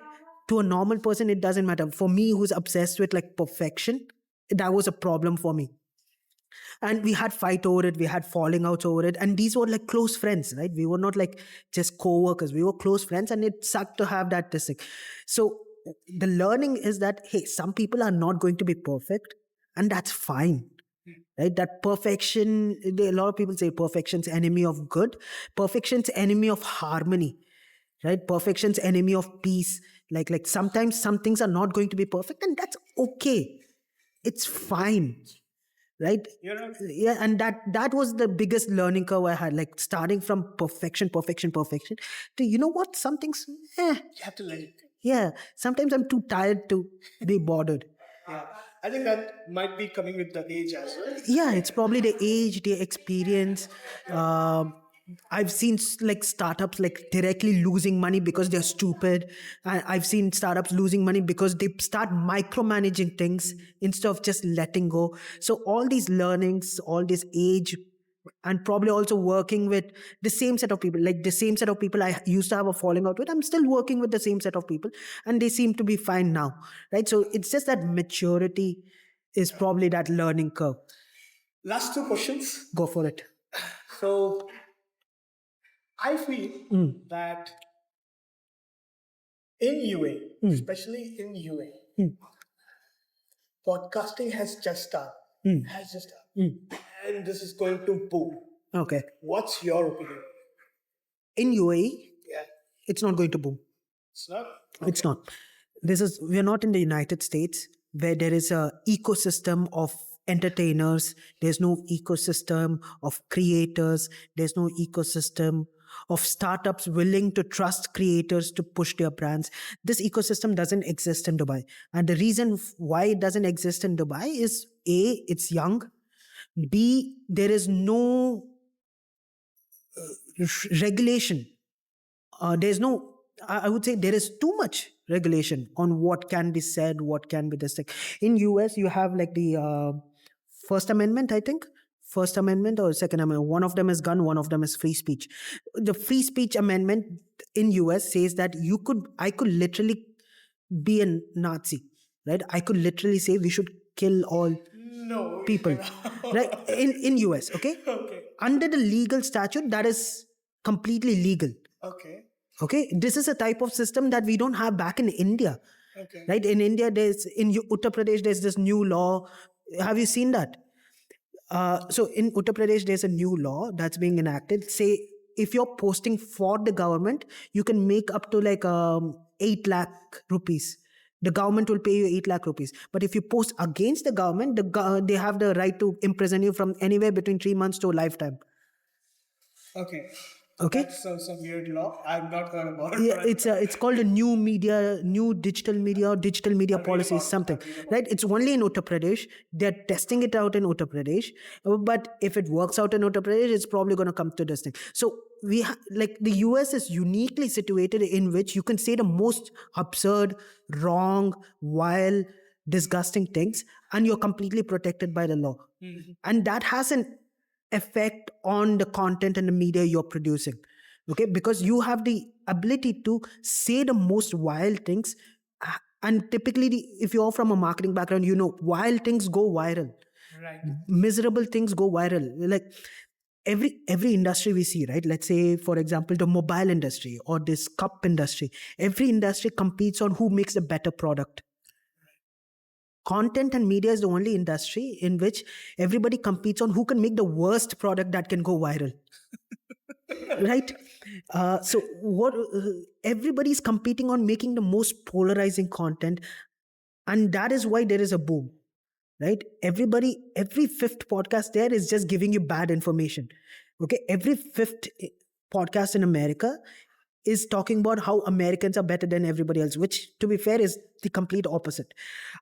To a normal person it doesn't matter. For me, who's obsessed with like perfection, that was a problem for me. And we had fight over it, we had falling outs over it, and these were like close friends, right? We were not like just co-workers, we were close friends, and it sucked to have that thing. So the learning is that, hey, some people are not going to be perfect, and that's fine. Right? That perfection, a lot of people say perfection's enemy of good, perfection's enemy of harmony, right? Perfection's enemy of peace. Like sometimes some things are not going to be perfect, and that's okay. It's fine. Right? Yeah, and that was the biggest learning curve I had, like starting from perfection to, you know what, some things you have to let it go. Yeah, sometimes I'm too tired to be bothered. Yeah, I think that might be coming with the age as well. Yeah, it's probably the age, the experience. I've seen like startups like directly losing money because they're stupid. I've seen startups losing money because they start micromanaging things instead of just letting go. So all these learnings, all this age, and probably also working with the same set of people, like the same set of people I used to have a falling out with, I'm still working with the same set of people and they seem to be fine now, right? So it's just that maturity is probably that learning curve. Last 2 questions. Go for it. So I feel that in UA, especially in UA, podcasting has just started. And this is going to boom. Okay. What's your opinion? In UAE, Yeah. it's not going to boom. It's not? It's not. We're not in the United States where there is a ecosystem of entertainers, there's no ecosystem of creators, there's no ecosystem of startups willing to trust creators to push their brands. This ecosystem doesn't exist in Dubai. And the reason why it doesn't exist in Dubai is A, it's young, B, there is no regulation. There's no, I would say there is too much regulation on what can be said, what can be this thing. In US, you have like the First Amendment, I think. First Amendment or Second Amendment. One of them is gun, one of them is free speech. The free speech amendment in US says that I could literally be a Nazi, right? I could literally say we should kill all No, you people, right? cannot. In US, okay? Okay. Under the legal statute, that is completely legal. Okay. Okay, this is a type of system that we don't have back in India, Okay. right? In India, there's in Uttar Pradesh, there's this new law. Have you seen that? So in Uttar Pradesh, there's a new law that's being enacted. Say if you're posting for the government, you can make up to like 8 lakh rupees. The government will pay you 8 lakh rupees. But if you post against the government, they have the right to imprison you from anywhere between 3 months to a lifetime. Okay. Okay. That's some weird law. I've not heard about Yeah, it. it's called a new digital media or digital media policy, something, right? It's only in Uttar Pradesh. They're testing it out in Uttar Pradesh, but if it works out in Uttar Pradesh, it's probably going to come to this thing. So like the US is uniquely situated in which you can say the most absurd, wrong, vile, disgusting things, and you're completely protected by the law. And that has an effect on the content and the media you're producing. Okay, because you have the ability to say the most wild things. And typically, if you're from a marketing background, you know wild things go viral, Right. miserable things go viral. Like every industry we see, right? Let's say, for example, the mobile industry or this cup industry. Every industry competes on who makes a better product. Content and media is the only industry in which everybody competes on who can make the worst product that can go viral. Right. So what everybody's competing on making the most polarizing content, and that is why there is a boom, right? Every fifth podcast there is just giving you bad information. Okay, every fifth podcast in America is talking about how Americans are better than everybody else, which, to be fair, is the complete opposite.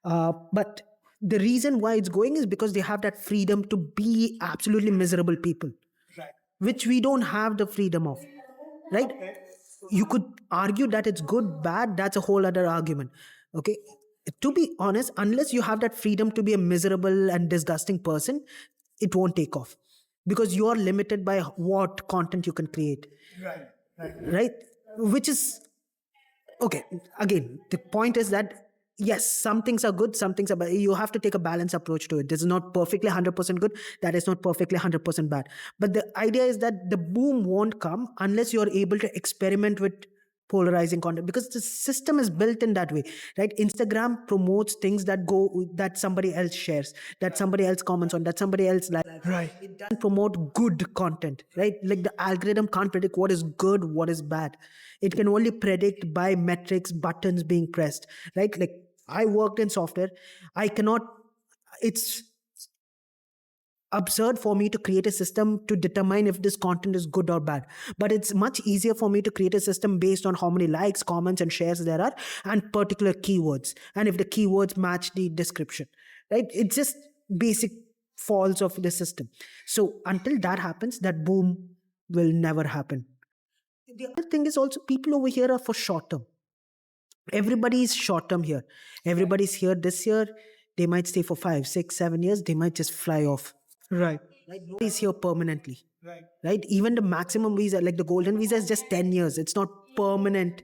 But the reason why it's going is because they have that freedom to be absolutely miserable people, Right. which we don't have the freedom of, right? You could argue that it's good, bad, that's a whole other argument. Okay, to be honest, unless you have that freedom to be a miserable and disgusting person, it won't take off, because you are limited by what content you can create, Right. Right. right? Which is okay. Again, the point is that yes, some things are good, some things are bad. You have to take a balanced approach to it. This is not perfectly 100% good, that is not perfectly 100% bad. But the idea is that the boom won't come unless you're able to experiment with polarizing content, because the system is built in that way, right? Instagram promotes things that somebody else shares, that somebody else comments on, that somebody else likes. Right. It doesn't promote good content, right? Like the algorithm can't predict what is good, what is bad. It can only predict by metrics, buttons being pressed, right? Like I worked in software. I cannot, it's absurd for me to create a system to determine if this content is good or bad. But it's much easier for me to create a system based on how many likes, comments, and shares there are, and particular keywords. And if the keywords match the description, right? It's just basic faults of the system. So until that happens, that boom will never happen. The other thing is also people over here are for short term. Everybody is short term here. Everybody's here this year. They might stay for 5, 6, 7 years. They might just fly off. Right. Right? Nobody's here permanently. Right. Right? Even the maximum visa, like the golden visa, is just 10 years. It's not permanent.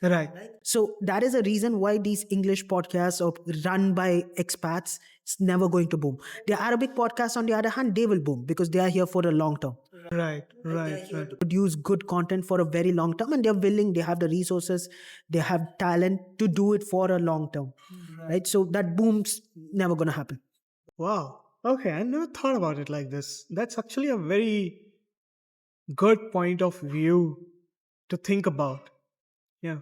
Right. So that is a reason why these English podcasts are run by expats, it's never going to boom. The Arabic podcasts, on the other hand, they will boom because they are here for a long term. Right. Right. Right. Produce good content for a very long term, and they're willing, they have the resources, they have talent to do it for a long term. Right? So that boom's never going to happen. Wow. Okay, I never thought about it like this. That's actually a very good point of view to think about. Yeah.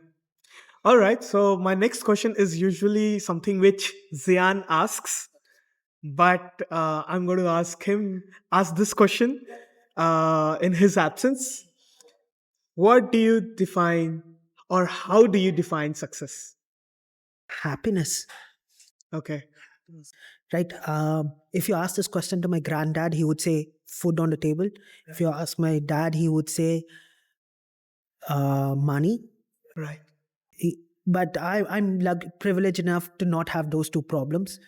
All right. So my next question is usually something which Zian asks. but I'm going to ask this question in his absence. What do you define, or how do you define success? Happiness, Okay, right? If you ask this question to my granddad, he would say food on the table. If you ask my dad, he would say money. right, But I'm privileged enough to not have those two problems.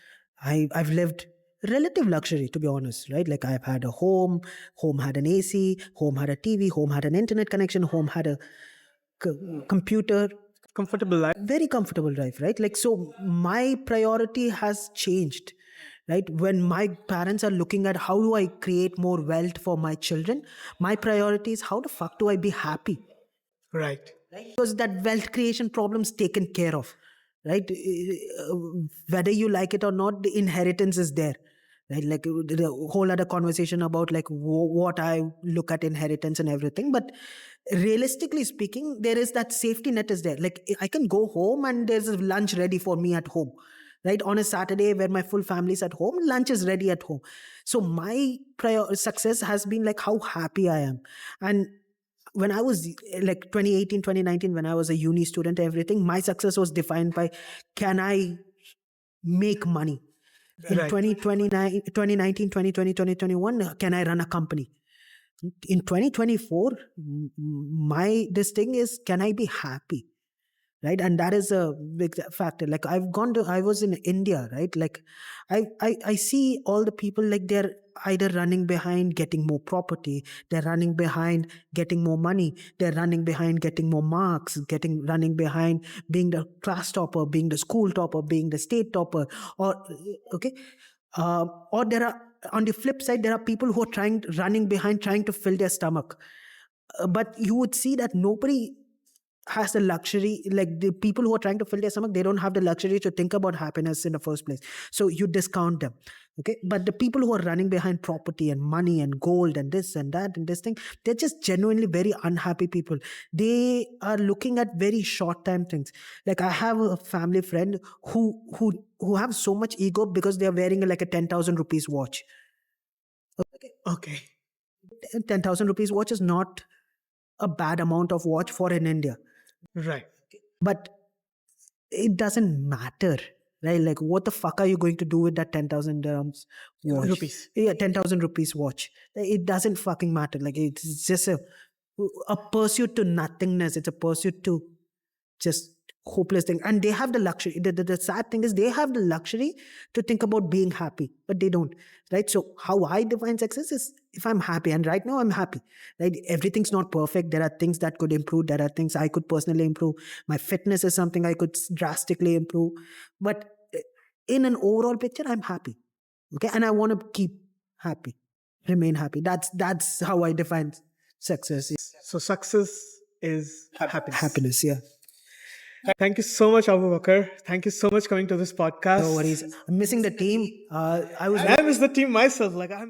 I've lived relative luxury, to be honest, right? Like I've had a home, home had an AC, home had a TV, home had an internet connection, home had a computer, comfortable life. very comfortable life, right? Like, so my priority has changed, right? When my parents are looking at how do I create more wealth for my children, my priority is how the fuck do I be happy, Right, because that wealth creation problem's taken care of, right? Whether you like it or not, the inheritance is there, right? Like the whole other conversation about like what I look at inheritance and everything, but realistically speaking, there is that safety net is there. Like I can go home and there's a lunch ready for me at home, right? On a Saturday where my full family's at home, lunch is ready at home. So my prior success has been like how happy I am. And when I was like 2018, 2019, when I was a uni student, everything, my success was defined by can I make money? In right. 2029, 2019, 2020, 2021, can I run a company? In 2024, my this thing is can I be happy? Right, and that is a big factor. Like I was in India, right? Like I see all the people, like they're either running behind getting more property, they're running behind getting more money, they're running behind getting more marks, getting running behind being the class topper, being the school topper, being the state topper, or okay, or there are, on the flip side, there are people who are running behind trying to fill their stomach. But you would see that nobody has the luxury, like the people who are trying to fill their stomach, they don't have the luxury to think about happiness in the first place, so you discount them. Okay, but the people who are running behind property and money and gold and this and that and this thing, they're just genuinely very unhappy people. They are looking at very short time things. Like I have a family friend who have so much ego because they are wearing like a 10,000 rupees watch. Okay, 10,000 rupees watch is not a bad amount of watch for in India, right. but it doesn't matter, right? Like what the fuck are you going to do with that 10,000 dirhams watch? Rupees. Yeah, 10,000 rupees watch. It doesn't fucking matter. Like it's just a pursuit to nothingness. It's a pursuit to just hopeless thing. And they have the luxury. The sad thing is they have the luxury to think about being happy, but they don't, right? So how I define success is if I'm happy, and right now I'm happy, right? Everything's not perfect. There are things that could improve. There are things I could personally improve. My fitness is something I could drastically improve. But in an overall picture, I'm happy. Okay. And I want to keep happy, remain happy. That's how I define success. So success is happiness. Happiness, yeah. Thank you so much, Abu Bakar. Thank you so much coming to this No worries. podcast. I'm missing the team. I was And I miss the team myself. Like I'm